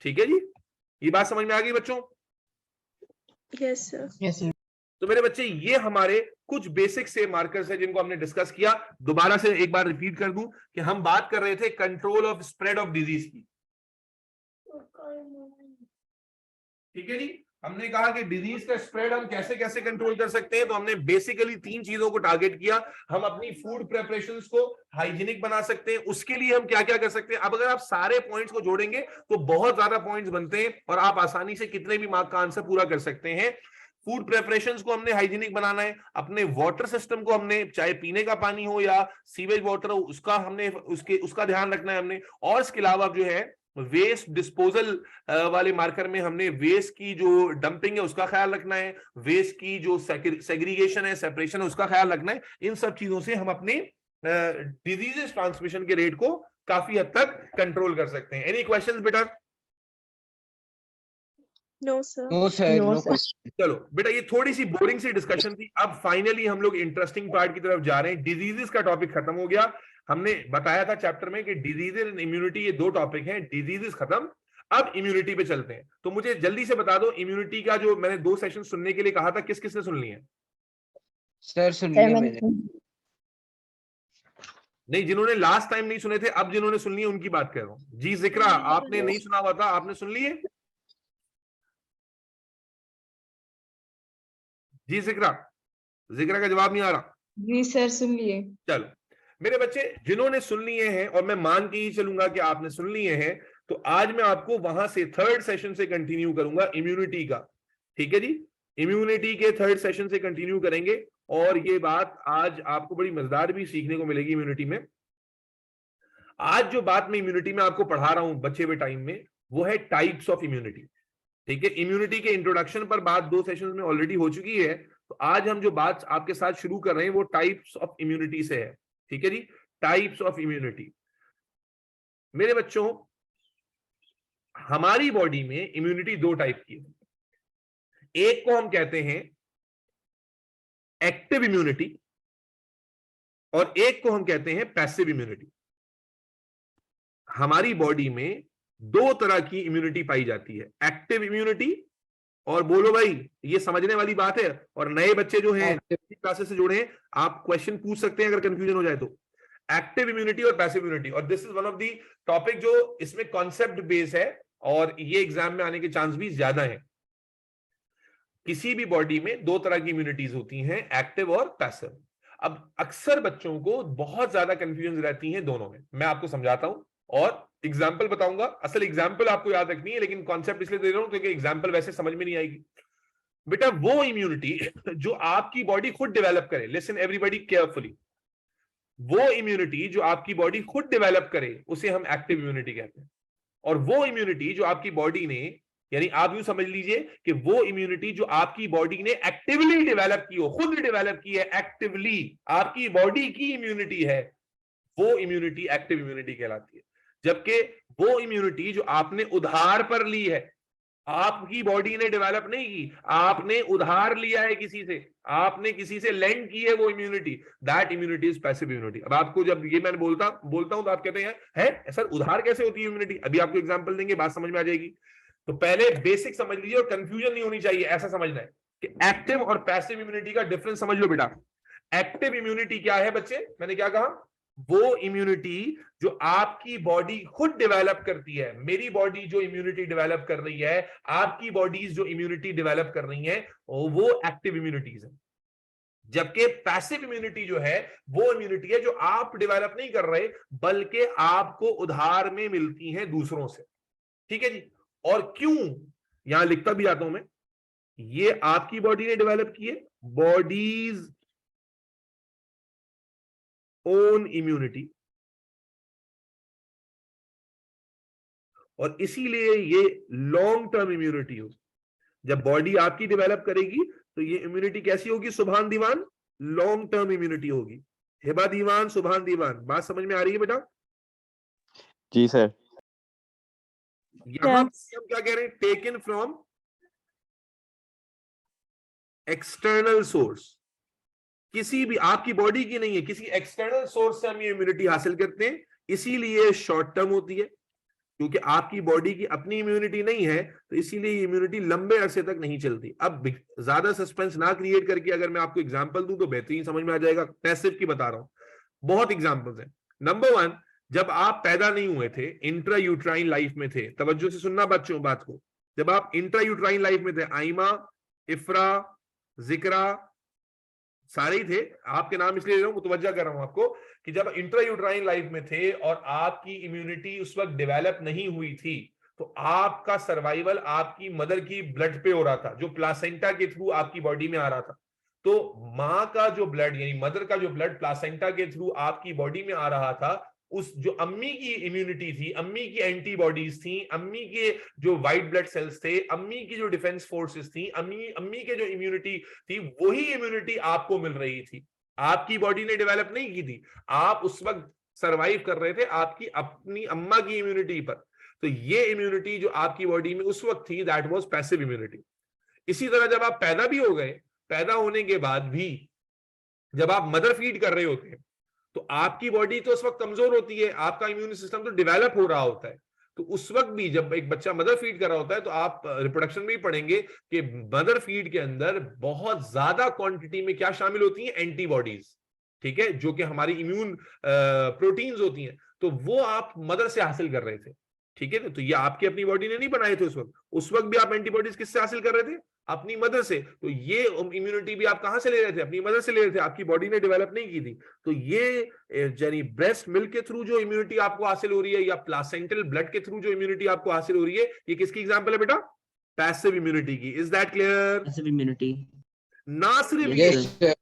ठीक है जी, ये बात समझ में आ गई बच्चों? Yes sir. Yes sir. तो मेरे बच्चे, ये हमारे कुछ बेसिक से मार्कर्स है जिनको हमने डिस्कस किया। दोबारा से एक बार रिपीट कर दूं कि हम बात कर रहे थे control of spread of disease की। ठीक है जी, हमने कहा कि डिजीज का स्प्रेड हम कैसे कैसे कंट्रोल कर सकते हैं। तो हमने बेसिकली 3 चीजों को टारगेट किया। हम अपनी फूड प्रिपरेशंस को हाइजीनिक बना सकते हैं, उसके लिए हम क्या क्या कर सकते हैं। अब अगर आप सारे पॉइंट्स को जोड़ेंगे तो बहुत ज्यादा पॉइंट्स बनते हैं और आप आसानी से कितने भी मार्क का आंसर पूरा कर सकते हैं। फूड प्रिपरेशंस को हमने हाइजीनिक बनाना है, अपने वाटर सिस्टम को हमने, चाहे पीने का पानी हो या सीवेज वाटर हो, उसका हमने उसका ध्यान रखना है हमने। और इसके अलावा जो है वेस्ट डिस्पोजल वाले मार्कर में हमने वेस्ट की जो डंपिंग है उसका ख्याल रखना है, वेस्ट की जो सेग्रीगेशन है, सेपरेशन है, उसका ख्याल रखना है। इन सब चीजों से हम अपने डिजीजेस ट्रांसमिशन के रेट को काफी हद तक कंट्रोल कर सकते हैं। एनी क्वेश्चंस बेटा? No sir. No, sir. No, No sir. question. चलो बेटा, ये थोड़ी सी बोरिंग सी डिस्कशन थी। अब फाइनली हम लोग इंटरेस्टिंग पार्ट की तरफ जा रहे हैं। डिजीजेस का टॉपिक खत्म हो गया। हमने बताया था चैप्टर में कि डिजीजेस एंड इम्यूनिटी ये दो टॉपिक हैं। डिजीजेस खत्म, अब इम्यूनिटी पे चलते हैं। तो मुझे जल्दी से बता दो, इम्यूनिटी का जो मैंने 2 सेशन सुनने के लिए कहा था, किस किसने सुन लिए? Sir, सुन Sir, लिया मैंने मैंने। नहीं, जिन्होंने लास्ट टाइम नहीं सुने थे, अब जिन्होंने सुन लिए उनकी बात कर रहा हूं। जी जिक्रा, आपने नहीं सुना हुआ था, आपने सुन लिए? जी जिक्रा, जिक्रा का जवाब नहीं आ रहा। जी सर, सुन लिए। चलो मेरे बच्चे, जिन्होंने सुन लिए हैं, और मैं मान के ही चलूंगा कि आपने सुन लिए हैं, तो आज मैं आपको वहां से 3rd सेशन से कंटिन्यू करूंगा इम्यूनिटी का। ठीक है जी, इम्यूनिटी के 3rd सेशन से कंटिन्यू करेंगे। और ये बात आज आपको बड़ी मजेदार भी सीखने को मिलेगी इम्यूनिटी में। आज जो बात मैं इम्यूनिटी में आपको पढ़ा रहा हूं बचे हुए टाइम में, वो है टाइप्स ऑफ इम्यूनिटी। ठीक है, इम्यूनिटी के इंट्रोडक्शन पर बात 2 सेशंस में ऑलरेडी हो चुकी है। तो आज हम जो बात आपके साथ शुरू कर रहे हैं वो टाइप्स ऑफ इम्यूनिटी से है। ठीक है जी, टाइप्स ऑफ इम्यूनिटी। मेरे बच्चों, हमारी बॉडी में इम्यूनिटी 2 टाइप की है। एक को हम कहते हैं एक्टिव इम्यूनिटी, और एक को हम कहते हैं पैसिव इम्यूनिटी। हमारी बॉडी में 2 तरह की इम्यूनिटी पाई जाती है, एक्टिव इम्यूनिटी, और बोलो भाई ये समझने वाली बात है। और नए बच्चे जो हैं क्लासेस से जुड़े हैं, आप क्वेश्चन पूछ सकते हैं अगर कंफ्यूजन हो जाए तो। एक्टिव इम्यूनिटी और पैसिव इम्यूनिटी, और this is one of the topic जो इसमें कॉन्सेप्ट बेस है, और ये एग्जाम में आने के चांस भी ज्यादा है। किसी भी बॉडी में 2 तरह की इम्यूनिटीज होती हैं, एक्टिव और पैसिव। अब अक्सर बच्चों को बहुत ज्यादा कंफ्यूजन रहती है दोनों में। मैं आपको समझाता हूं और एग्जाम्पल बताऊंगा। असल एग्जाम्पल आपको याद रखनी है, लेकिन कॉन्सेप्ट इसलिए दे रहा हूं क्योंकि एग्जाम्पल वैसे समझ में नहीं आएगी। बेटा, वो इम्यूनिटी जो आपकी बॉडी खुद डेवलप करे, लिसन एवरीबॉडी केयरफुली, वो इम्यूनिटी जो आपकी बॉडी खुद डेवलप करे उसे हम एक्टिव इम्यूनिटी कहते हैं। और वो इम्यूनिटी जो आपकी बॉडी ने, यानी आप यूं समझ लीजिए कि वो इम्यूनिटी जो आपकी बॉडी ने एक्टिवली डेवलप की हो, खुद डेवलप की है, एक्टिवली आपकी बॉडी की इम्यूनिटी है, वो इम्यूनिटी एक्टिव इम्यूनिटी कहलाती है। जबकि वो इम्यूनिटी जो आपने उधार पर ली है, आपकी बॉडी ने डेवलप नहीं की, आपने उधार लिया है किसी से, आपने किसी से लेंड की है वो immunity, that immunity is passive immunity. अब आपको जब ये मैं बोलता हूं तो आप कहते हैं है सर उधार कैसे होती है इम्यूनिटी? अभी आपको एग्जांपल देंगे, बात समझ में आ जाएगी। तो पहले बेसिक समझ लीजिए, और कंफ्यूजन नहीं होनी चाहिए। ऐसा समझना है कि एक्टिव और पैसिव इम्यूनिटी का डिफरेंस समझ लो बेटा। एक्टिव इम्यूनिटी क्या है बच्चे? मैंने क्या कहा? वो इम्यूनिटी जो आपकी बॉडी खुद डेवलप करती है। मेरी बॉडी जो इम्यूनिटी डेवलप कर रही है, आपकी बॉडीज जो इम्यूनिटी डेवलप कर रही है, वो एक्टिव इम्यूनिटीज है। जबकि पैसिव इम्यूनिटी जो है वो इम्यूनिटी है जो आप डेवलप नहीं कर रहे, बल्कि आपको उधार में मिलती है दूसरों से। ठीक है जी। और क्यों, यहां लिखता भी आता हूं मैं, ये आपकी बॉडी ने डेवलप की है, बॉडीज ओन इम्यूनिटी, और इसीलिए ये लॉन्ग टर्म इम्यूनिटी हो। जब बॉडी आपकी डेवलप करेगी तो ये इम्यूनिटी कैसी होगी? सुभान दीवान, लॉन्ग टर्म इम्यूनिटी होगी। हिबा दीवान, सुभान दीवान, बात समझ में आ रही है बेटा? जी सर। यहां हम क्या कह रहे हैं? टेकन फ्रॉम एक्सटर्नल सोर्स, किसी भी आपकी बॉडी की नहीं है, किसी एक्सटर्नल सोर्स से हम ये इम्यूनिटी हासिल करते हैं। इसीलिए शॉर्ट टर्म होती है, क्योंकि आपकी बॉडी की अपनी इम्यूनिटी नहीं है, तो इसीलिए इम्यूनिटी लंबे अरसे तक नहीं चलती। अब ज्यादा सस्पेंस ना क्रिएट करके अगर मैं आपको एग्जांपल दूं तो बेहतरीन समझ में आ जाएगा। पैसिव की बता रहा हूं, बहुत एग्जांपल्स हैं। नंबर 1, जब आप पैदा नहीं हुए थे, इंट्रा यूट्राइन लाइफ में थे, तवज्जो से सुनना बच्चों बात को, जब आप इंट्रा यूट्राइन लाइफ में थे, आइमा, इफ्रा, जिक्रा, सारे ही थे, आपके नाम इसलिए ले रहा हूं, मुतवज्जा कर रहा हूं आपको, कि जब इंट्रा यूट्राइन लाइफ में थे और आपकी इम्यूनिटी उस वक्त डेवलप नहीं हुई थी, तो आपका सर्वाइवल आपकी मदर की ब्लड पे हो रहा था, जो प्लासेंटा के थ्रू आपकी बॉडी में आ रहा था। तो माँ का जो ब्लड, यानी मदर का जो ब्लड प्लासेंटा के थ्रू आपकी बॉडी में आ रहा था, उस जो अम्मी की इम्यूनिटी थी, अम्मी की एंटीबॉडीज थी, अम्मी के जो व्हाइट ब्लड सेल्स थे, अम्मी की जो डिफेंस फोर्सेस थी, अम्मी के जो इम्यूनिटी थी, वही इम्यूनिटी आपको मिल रही थी। आपकी बॉडी ने डेवलप नहीं की थी, आप उस वक्त सरवाइव कर रहे थे आपकी अपनी अम्मा की इम्यूनिटी पर। तो ये इम्यूनिटी जो आपकी बॉडी में उस वक्त थी, दैट वाज पैसिव इम्यूनिटी। इसी तरह जब आप पैदा भी हो गए, पैदा होने के बाद भी जब आप मदर फीड कर रहे होते हैं तो आपकी बॉडी तो उस वक्त कमजोर होती है, आपका इम्यून सिस्टम तो डेवलप हो रहा होता है। तो उस वक्त भी जब एक बच्चा मदर फीड कर रहा होता है तो आप रिप्रोडक्शन में भी पढ़ेंगे कि मदर फीड के अंदर बहुत ज्यादा क्वांटिटी में क्या शामिल होती है, एंटीबॉडीज, ठीक है, जो कि हमारी इम्यून प्रोटीन्स होती हैं, तो वो आप मदर से हासिल कर रहे थे, ठीक है। तो ये आपकी अपनी बॉडी ने नहीं बनाए थे उस वक्त भी आप एंटीबॉडीज किससे हासिल कर रहे थे, अपनी मदर से। तो ये इम्यूनिटी भी आप कहां से ले रहे थे, अपनी मदर से ले रहे थे, आपकी बॉडी ने डेवलप नहीं की थी। तो ये यानी ब्रेस्ट मिल्क के थ्रू जो इम्यूनिटी आपको हासिल हो रही है या प्लासेंटल ब्लड के थ्रू जो इम्यूनिटी आपको हासिल हो रही है, ये किसकी एग्जांपल है बेटा, पैसिव इम्यूनिटी की। Is that clear? Passive immunity. ना सिर्फ Yes, sir.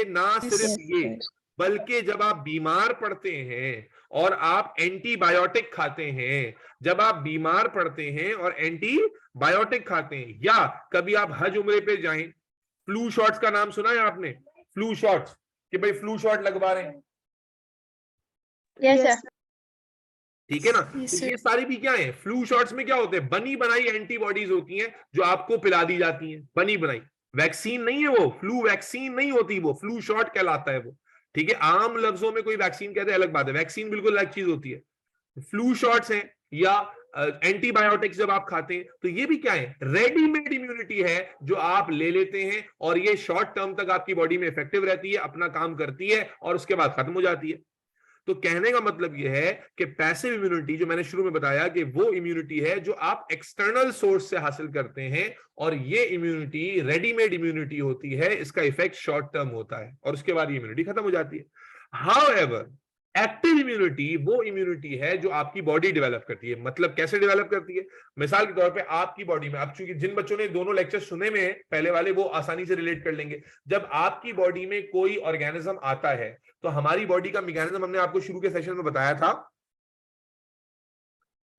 ना सिर्फ ये, बल्कि जब आप बीमार पड़ते हैं और आप एंटीबायोटिक खाते हैं, जब आप बीमार पड़ते हैं और एंटीबायोटिक खाते हैं, या कभी आप हज उम्रे पे जाएं, फ्लू शॉट्स का नाम सुना है आपने, फ्लू शॉट्स, कि भाई फ्लू शॉट लगवा रहे हैं, यस सर। ठीक है ना। Yes, तो sir. ये सारी भी क्या है, फ्लू शॉट्स में क्या होते हैं, बनी बनाई एंटीबॉडीज होती हैं जो आपको पिला दी जाती हैं, बनी बनाई। वैक्सीन नहीं है वो, फ्लू वैक्सीन नहीं होती वो, फ्लू शॉट कहलाता है वो, ठीक है। आम लफ्जों में कोई वैक्सीन कहते हैं अलग बात है, वैक्सीन बिल्कुल अलग चीज होती है। फ्लू शॉट्स हैं या एंटीबायोटिक्स जब आप खाते हैं, तो ये भी क्या है, रेडीमेड इम्यूनिटी है जो आप ले लेते हैं और ये शॉर्ट टर्म तक आपकी बॉडी में इफेक्टिव रहती है, अपना काम करती है और उसके बाद खत्म हो जाती है। तो कहने का मतलब यह है कि पैसिव इम्यूनिटी जो मैंने शुरू में बताया कि वो इम्यूनिटी है जो आप एक्सटर्नल सोर्स से हासिल करते हैं, और ये इम्यूनिटी रेडीमेड इम्यूनिटी होती है, इसका इफेक्ट शॉर्ट टर्म होता है और उसके बाद ये इम्यूनिटी खत्म हो जाती है। हाउएवर एक्टिव इम्यूनिटी वो इम्यूनिटी है जो आपकी बॉडी डेवलप करती है। मतलब कैसे डेवलप करती है, मिसाल के तौर पे आपकी बॉडी में, आप चूंकि जिन बच्चों ने दोनों लेक्चर सुने में हैं पहले वाले, वो आसानी से रिलेट कर लेंगे। जब आपकी बॉडी में कोई ऑर्गेनिज्म आता है तो हमारी बॉडी का मैकेनिज्म हमने आपको शुरू के सेशन में बताया था,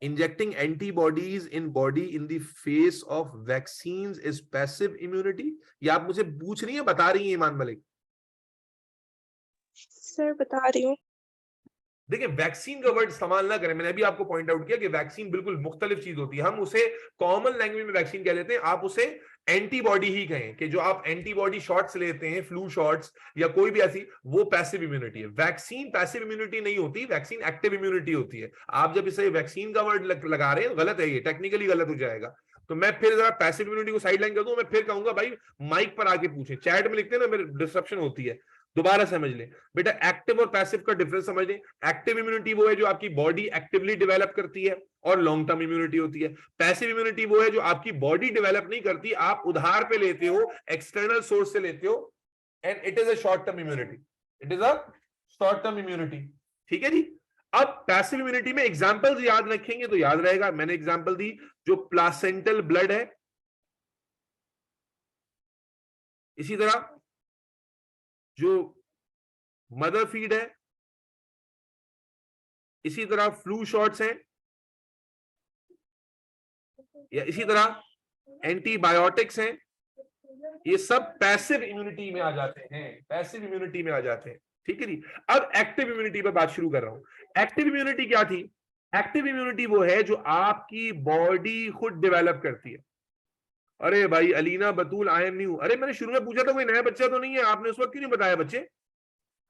injecting antibodies in body in the face of vaccines is passive immunity. ये आप मुझे पूछ रही है, बता रही है ईमान मलिक? सर बता रही हूँ। देखिए वैक्सीन का वर्ड इस्तेमाल ना करें, मैंने अभी आपको पॉइंट आउट किया कि वैक्सीन बिल्कुल मुख्तलिफ चीज होती है। हम उसे कॉमन लैंग्वेज में वैक्सीन कह देते हैं, आप उसे एंटीबॉडी ही कहें, कि जो आप एंटीबॉडी शॉट्स लेते हैं, फ्लू शॉट्स या कोई भी ऐसी, वो पैसिव इम्यूनिटी है। वैक्सीन पैसिव इम्यूनिटी नहीं होती, वैक्सीन एक्टिव इम्यूनिटी होती है। आप जब इसे वैक्सीन का वर्ड लगा रहे हैं, गलत है, ये टेक्निकली गलत हो जाएगा। तो मैं फिर जरा पैसिव इम्यूनिटी को साइड लाइन कर दूं, मैं फिर कहूंगा भाई माइक पर आके पूछें, चैट में लिखते हैं ना, मेरे डिस्ट्रप्शन होती है। दोबारा समझ लें बेटा, एक्टिव और पैसिव का डिफरेंस समझ लें। एक्टिव इम्यूनिटी वो है जो आपकी बॉडी एक्टिवली डेवलप करती है और लॉन्ग टर्म इम्यूनिटी होती है। पैसिव इम्यूनिटी वो है जो आपकी बॉडी डेवलप नहीं करती, आप उधार पे लेते हो, एक्सटर्नल सोर्स से लेते हो, and it is a short term immunity, it is a short term immunity, ठीक है जी। अब पैसिव इम्यूनिटी में एग्जांपल्स याद रखेंगे तो याद रहेगा। मैंने एग्जांपल दी, जो प्लासेंटल ब्लड है, इसी तरह जो मदर फीड है, इसी तरह फ्लू शॉट्स हैं, या इसी तरह एंटीबायोटिक्स हैं, ये सब पैसिव इम्यूनिटी में आ जाते हैं, पैसिव इम्यूनिटी में आ जाते हैं, ठीक है जी। अब एक्टिव इम्यूनिटी पर बात शुरू कर रहा हूं। एक्टिव इम्यूनिटी क्या थी? एक्टिव इम्यूनिटी वो है जो आपकी बॉडी खुद डेवलप करती है। अरे भाई अलीना बतूल आई एम न्यू, अरे मैंने शुरू में पूछा था कोई नया बच्चा तो नहीं है, आपने उस वक्त क्यों नहीं बताया बच्चे?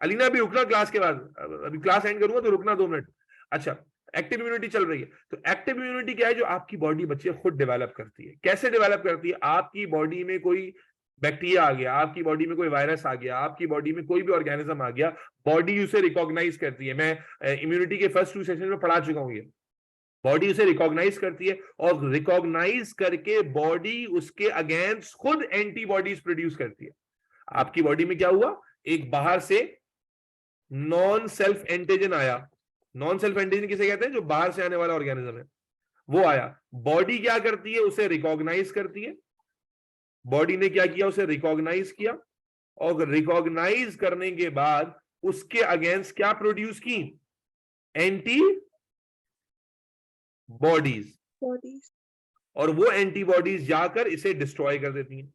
अलीना अभी रुकना क्लास के बाद, अभी क्लास एंड करूंगा तो रुकना 2 मिनट। अच्छा, एक्टिव इम्यूनिटी चल रही है। तो एक्टिव इम्यूनिटी क्या है? जो आपकी बॉडी बच्चे खुद डेवलप करती है। कैसे डेवलप करती है? आपकी बॉडी में कोई बैक्टीरिया आ गया, आपकी बॉडी में कोई वायरस आ गया, आपकी बॉडी में कोई भी ऑर्गेनिज्म आ गया, बॉडी उसे रिकॉग्नाइज करती है। मैं इम्यूनिटी के फर्स्ट 2 सेशन में पढ़ा चुका हूं, ये बॉडी उसे रिकॉग्नाइज करती है और रिकॉग्नाइज करके बॉडी उसके अगेंस्ट खुद एंटीबॉडीज प्रोड्यूस करती है। आपकी बॉडी में क्या हुआ? एक बाहर से नॉन सेल्फ एंटीजन आया। नॉन सेल्फ एंटीजन किसे कहते हैं? जो बाहर से आने वाला ऑर्गेनिज्म है, वो आया। बॉडी क्या करती है? उसे रिकॉग्नाइज करती है। बॉडी ने क्या किया? उसे रिकॉग्नाइज किया, और रिकॉग्नाइज करने के बाद उसके अगेंस्ट क्या प्रोड्यूस की? एंटी बॉडीज, और वो एंटीबॉडीज जाकर इसे डिस्ट्रॉय कर देती हैं।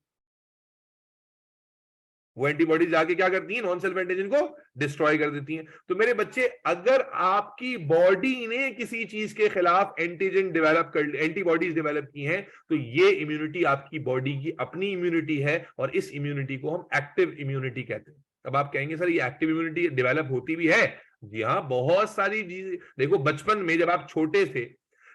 वो एंटीबॉडीज जाके क्या करती हैं, नॉन सेल्फ एंटीजन को डिस्ट्रॉय कर देती हैं। तो मेरे बच्चे, अगर आपकी बॉडी ने किसी चीज के खिलाफ एंटीजन डेवलप कर, एंटीबॉडीज डेवलप की हैं, तो ये इम्यूनिटी आपकी बॉडी की अपनी इम्यूनिटी है, और इस इम्यूनिटी को हम एक्टिव इम्यूनिटी कहते हैं। अब आप कहेंगे सर ये एक्टिव इम्यूनिटी डेवलप होती भी है? जी हाँ, बहुत सारी चीजें। देखो, बचपन में जब आप छोटे थे,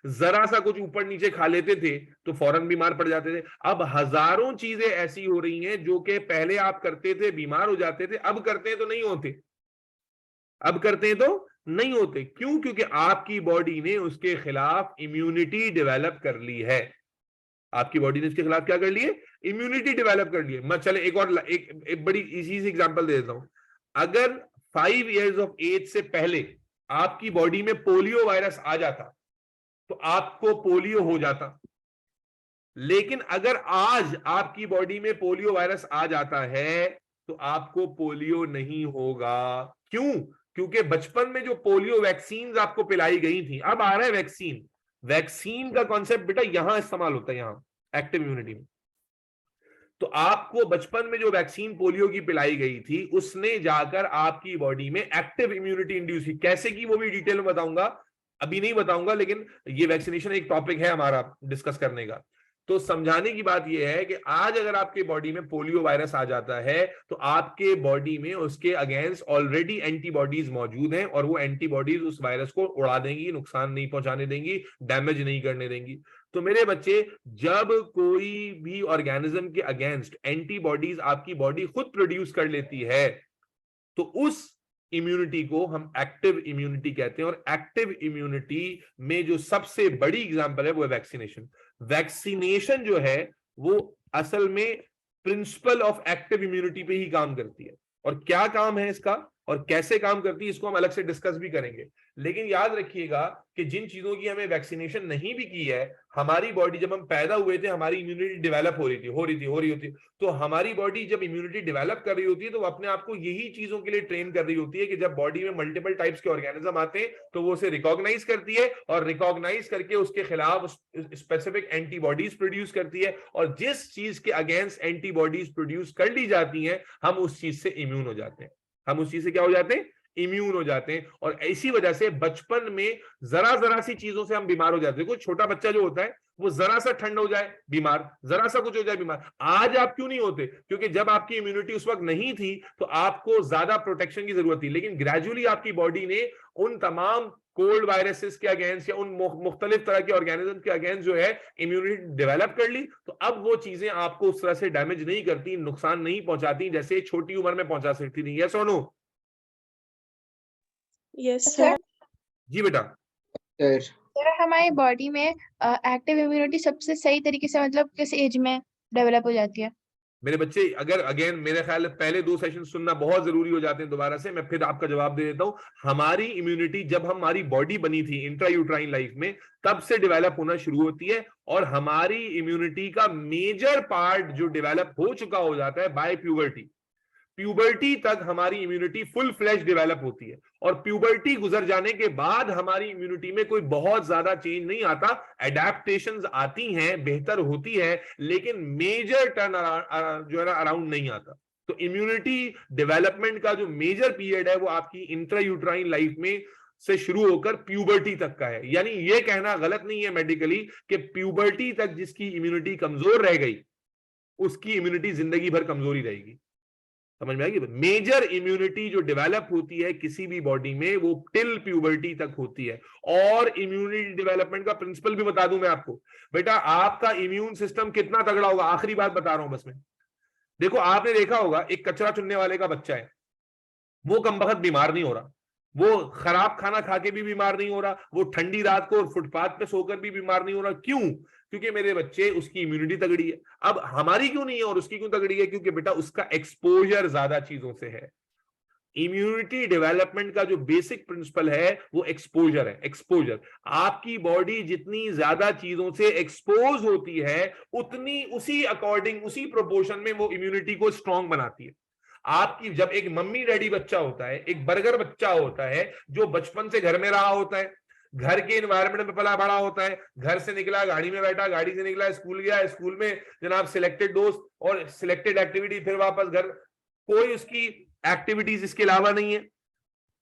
जरा सा कुछ ऊपर नीचे खा लेते थे तो फौरन बीमार पड़ जाते थे। अब हजारों चीजें ऐसी हो रही हैं जो कि पहले आप करते थे बीमार हो जाते थे, अब करते हैं तो नहीं होते, अब करते हैं तो नहीं होते। क्यों? क्योंकि आपकी बॉडी ने उसके खिलाफ इम्यूनिटी डेवलप कर ली है। आपकी बॉडी ने उसके खिलाफ क्या कर ली है? इम्यूनिटी डेवलप कर ली है। मैं चले एक बड़ी इजी सी एग्जांपल दे देता हूं। अगर 5 इयर्स ऑफ एज से पहले आपकी बॉडी में पोलियो वायरस आ जाता तो आपको पोलियो हो जाता, लेकिन अगर आज आपकी बॉडी में पोलियो वायरस आ जाता है तो आपको पोलियो नहीं होगा। क्यों? क्योंकि बचपन में जो पोलियो वैक्सीन आपको पिलाई गई थी, अब आ रहा है वैक्सीन। वैक्सीन का कॉन्सेप्ट बेटा यहां इस्तेमाल होता है, यहां एक्टिव इम्यूनिटी में। तो आपको बचपन में जो वैक्सीन पोलियो की पिलाई गई थी, उसने जाकर आपकी बॉडी में एक्टिव इम्यूनिटी इंड्यूस की। कैसे की वो भी डिटेल में बताऊंगा, अभी नहीं बताऊंगा, लेकिन ये वैक्सीनेशन एक टॉपिक है हमारा डिस्कस करने का। तो समझाने की बात यह है कि आज अगर आपके बॉडी में पोलियो वायरस आ जाता है तो आपके बॉडी में उसके अगेंस्ट ऑलरेडी एंटीबॉडीज मौजूद हैं, और वो एंटीबॉडीज उस वायरस को उड़ा देंगी, नुकसान नहीं पहुंचाने देंगी, डैमेज नहीं करने देंगी। तो मेरे बच्चे, जब कोई भी ऑर्गेनिज्म के अगेंस्ट एंटीबॉडीज आपकी बॉडी खुद प्रोड्यूस कर लेती है तो उस इम्यूनिटी को हम एक्टिव इम्यूनिटी कहते हैं। और एक्टिव इम्यूनिटी में जो सबसे बड़ी एग्जांपल है वो है वैक्सीनेशन। वैक्सीनेशन जो है वो असल में प्रिंसिपल ऑफ एक्टिव इम्यूनिटी पे ही काम करती है, और क्या काम है इसका और कैसे काम करती है इसको हम अलग से डिस्कस भी करेंगे। लेकिन याद रखिएगा कि जिन चीजों की हमें वैक्सीनेशन नहीं भी की है, हमारी बॉडी, जब हम पैदा हुए थे हमारी इम्यूनिटी डेवलप हो रही होती, तो हमारी बॉडी जब इम्यूनिटी डेवलप कर रही होती है तो वो अपने आप को यही चीजों के लिए ट्रेन कर रही होती है कि जब बॉडी में मल्टीपल टाइप्स के ऑर्गेनिज्म आते हैं तो वो उसे रिकॉग्नाइज करती है, और रिकॉग्नाइज करके उसके खिलाफ स्पेसिफिक एंटीबॉडीज प्रोड्यूस करती है, और जिस चीज के अगेंस्ट एंटीबॉडीज प्रोड्यूस कर ली जाती हैं हम उस चीज से इम्यून हो जाते हैं। हम उस चीज से क्या हो जाते हैं? इम्यून हो जाते हैं। और इसी वजह से बचपन में जरा सी चीजों से हम बीमार हो जाते हैं। देखो, छोटा बच्चा जो होता है वो जरा सा ठंड हो जाए बीमार, जरा सा कुछ हो जाए बीमार। आज आप क्यों नहीं होते? क्योंकि जब आपकी इम्यूनिटी उस वक्त नहीं थी तो आपको ज्यादा प्रोटेक्शन की जरूरत थी, लेकिन ग्रेजुअली आपकी बॉडी ने उन तमाम कोल्ड वायरसेस के अगेंस्ट या उन मुख्तलिफ तरह के ऑर्गेनिज्म के अगेंस्ट जो है इम्यूनिटी डेवलप कर ली, तो अब वो चीजें आपको उस तरह से डैमेज नहीं करती, नुकसान नहीं पहुंचाती जैसे छोटी उम्र में पहुंचा सकती थी। यस और नो? Yes sir. सर। जी बेटा। सर सर, हमारी बॉडी में एक्टिव इम्यूनिटी सबसे सही तरीके से मतलब किस एज में डेवलप हो जाती है? मेरे बच्चे, अगर अगेन मेरे ख्याल पहले 2 सेशन सुनना बहुत जरूरी हो जाते हैं, दोबारा से मैं फिर आपका जवाब दे देता हूं। हमारी इम्यूनिटी जब हमारी बॉडी बनी थी इंट्रायूट्राइन लाइफ में, तब से डेवलप होना शुरू होती है, और हमारी इम्यूनिटी का मेजर पार्ट जो डेवलप हो चुका हो जाता है बाय प्यूबर्टी। प्यूबर्टी तक हमारी इम्यूनिटी फुल फ्लैश डेवलप होती है, और प्यूबर्टी गुजर जाने के बाद हमारी इम्यूनिटी में कोई बहुत ज्यादा चेंज नहीं आता। एडेप्टेशंस आती हैं, बेहतर होती है, लेकिन मेजर टर्न जो है ना अराउंड नहीं आता। तो इम्यूनिटी डेवलपमेंट का जो मेजर पीरियड है वो आपकी इंट्रायूट्राइन लाइफ में से शुरू होकर प्यूबर्टी तक का है। यानी ये कहना गलत नहीं है मेडिकली कि प्यूबर्टी तक जिसकी इम्यूनिटी कमजोर रह गई उसकी इम्यूनिटी जिंदगी भर कमजोरी रहेगी। समझ में आएगी? मेजर इम्यूनिटी जो डेवलप होती है किसी भी बॉडी में वो टिल प्यूबर्टी तक होती है। और इम्यूनिटी डेवलपमेंट का प्रिंसिपल भी बता दूं मैं आपको बेटा, आपका इम्यून सिस्टम कितना तगड़ा होगा, आखिरी बात बता रहा हूं बस मैं। देखो, आपने देखा होगा एक कचरा चुनने वाले का बच्चा है, वो कमबख्त बीमार नहीं हो रहा, वो खराब खाना खा के भी बीमार नहीं हो रहा, वो ठंडी रात को फुटपाथ पे सोकर भी बीमार नहीं हो रहा। क्यों? क्योंकि मेरे बच्चे उसकी इम्यूनिटी तगड़ी है। अब हमारी क्यों नहीं है और उसकी क्यों तगड़ी है? क्योंकि बेटा उसका एक्सपोजर ज्यादा चीजों से है। इम्यूनिटी डेवलपमेंट का जो बेसिक प्रिंसिपल है वो एक्सपोजर है। एक्सपोजर, आपकी बॉडी जितनी ज्यादा चीजों से एक्सपोज होती है उतनी उसी अकॉर्डिंग उसी प्रोपोर्शन में वो इम्यूनिटी को स्ट्रांग बनाती है। आपकी जब एक मम्मी डैडी बच्चा होता है, एक बर्गर बच्चा होता है जो बचपन से घर में रहा होता है, घर के एनवायरनमेंट में पला बड़ा होता है, घर से निकला गाड़ी में बैठा, गाड़ी से निकला स्कूल गया, स्कूल में जनाब सिलेक्टेड दोस्त और सिलेक्टेड एक्टिविटी, फिर वापस घर, कोई उसकी एक्टिविटीज इसके अलावा नहीं है,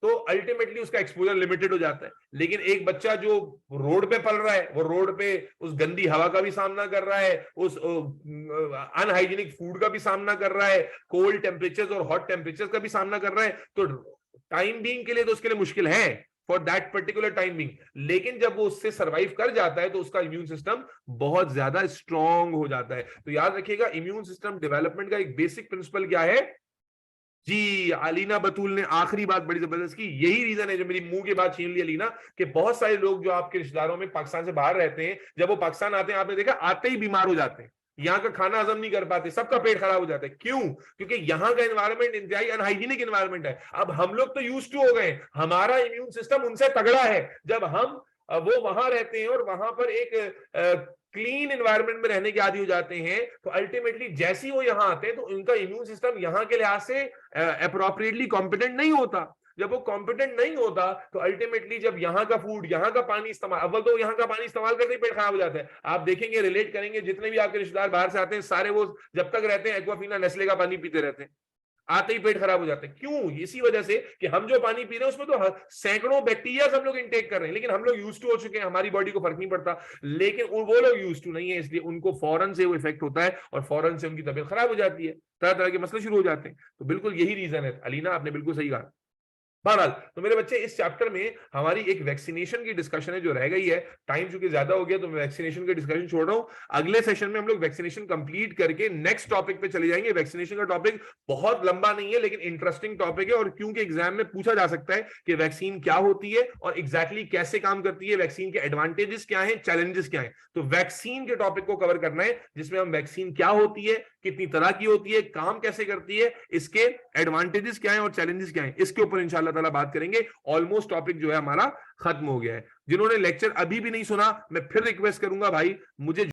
तो अल्टीमेटली उसका एक्सपोजर लिमिटेड हो जाता है। लेकिन एक बच्चा जो रोड पे पल रहा है, वो रोड पे उस गंदी हवा का भी सामना कर रहा है, उस अनहाइजीनिक फूड का भी सामना कर रहा है, कोल्ड टेम्परेचर्स और हॉट टेम्परेचर्स का भी सामना कर रहा है, तो टाइम बीइंग के लिए तो उसके लिए मुश्किल है for that particular time being. लेकिन जब वो उससे सर्वाइव कर जाता है तो उसका इम्यून सिस्टम बहुत ज्यादा स्ट्रांग हो जाता है। तो याद रखिएगा, इम्यून सिस्टम डेवलपमेंट का एक बेसिक प्रिंसिपल क्या है जी। अलीना बतूल ने आखिरी बात बड़ी जबरदस्त की, यही रीजन है जो मेरी मुंह की बात छीन ली अलीना, कि बहुत सारे लोग जो आपके रिश्तेदारों में पाकिस्तान से बाहर रहते हैं, जब वो पाकिस्तान आते हैं, आपने देखा आते ही बीमार हो जाते हैं, यहाँ का खाना हजम नहीं कर पाते, सबका पेट खराब हो जाता है। क्यों? क्योंकि यहाँ का एनवायरनमेंट इंतहाई अनहाइजीनिक एनवायरनमेंट है। अब हम लोग तो यूज्ड टू हो गए, हमारा इम्यून सिस्टम उनसे तगड़ा है। जब हम वो वहां रहते हैं और वहां पर एक क्लीन एनवायरनमेंट में रहने के आदी हो जाते हैं, तो अल्टीमेटली जैसे ही वो यहाँ आते हैं तो उनका इम्यून सिस्टम यहाँ के लिहाज से अप्रोप्रिएटली कॉम्पिटेंट नहीं होता। जब वो कॉम्पिटेंट नहीं होता तो अल्टीमेटली जब यहाँ का फूड, यहाँ का पानी इस्तेमाल, अव्वल तो यहाँ का पानी इस्तेमाल करते ही पेट खराब हो जाता है। आप देखेंगे, रिलेट करेंगे, जितने भी आपके रिश्तेदार बाहर से आते हैं, सारे वो जब तक रहते हैं एक्वाफिना नेस्ले का पानी पीते रहते हैं, आते ही पेट खराब हो जाते हैं। क्यों? इसी वजह से कि हम जो पानी पी रहे हैं उसमें तो सैकड़ों बैक्टीरिया हम लोग इनटेक कर रहे हैं, लेकिन हम लोग यूज टू हो चुके हैं, हमारी बॉडी को फर्क नहीं पड़ता। लेकिन वो लोग यूज टू नहीं है, इसलिए उनको फौरन से वो इफेक्ट होता है और फौरन से उनकी तबीयत खराब हो जाती है, तरह तरह के मसले शुरू हो जाते हैं। तो बिल्कुल यही रीजन है अलीना, आपने बिल्कुल सही कहा। बहरहाल तो मेरे बच्चे, इस चैप्टर में हमारी एक वैक्सीनेशन की डिस्कशन है जो रह गई है। टाइम चूंकि ज्यादा हो गया तो मैं वैक्सीनेशन की डिस्कशन छोड़ रहा हूं। अगले सेशन में हम लोग वैक्सीनेशन कंप्लीट करके नेक्स्ट टॉपिक पे चले जाएंगे। वैक्सीनेशन का टॉपिक बहुत लंबा नहीं है, लेकिन इंटरेस्टिंग टॉपिक है, और क्योंकि एग्जाम में पूछा जा सकता है कि वैक्सीन क्या होती है और एग्जैक्टली कैसे काम करती है, वैक्सीन के एडवांटेजेस क्या है, चैलेंजेस क्या है। तो वैक्सीन के टॉपिक को कवर करना है, जिसमें हम वैक्सीन क्या होती है, कितनी तरह की होती है, काम कैसे करती है, इसके एडवांटेजेस क्या है और चैलेंजेस क्या है, इसके ऊपर इंशाल्लाह ताला बात करेंगे। ऑलमोस्ट टॉपिक जो है हमारा खत्म हो गया है। जिन्होंने लेक्चर अभी भी नहीं सुना, मैं फिर रिक्वेस्ट करूंगा भाई, मुझे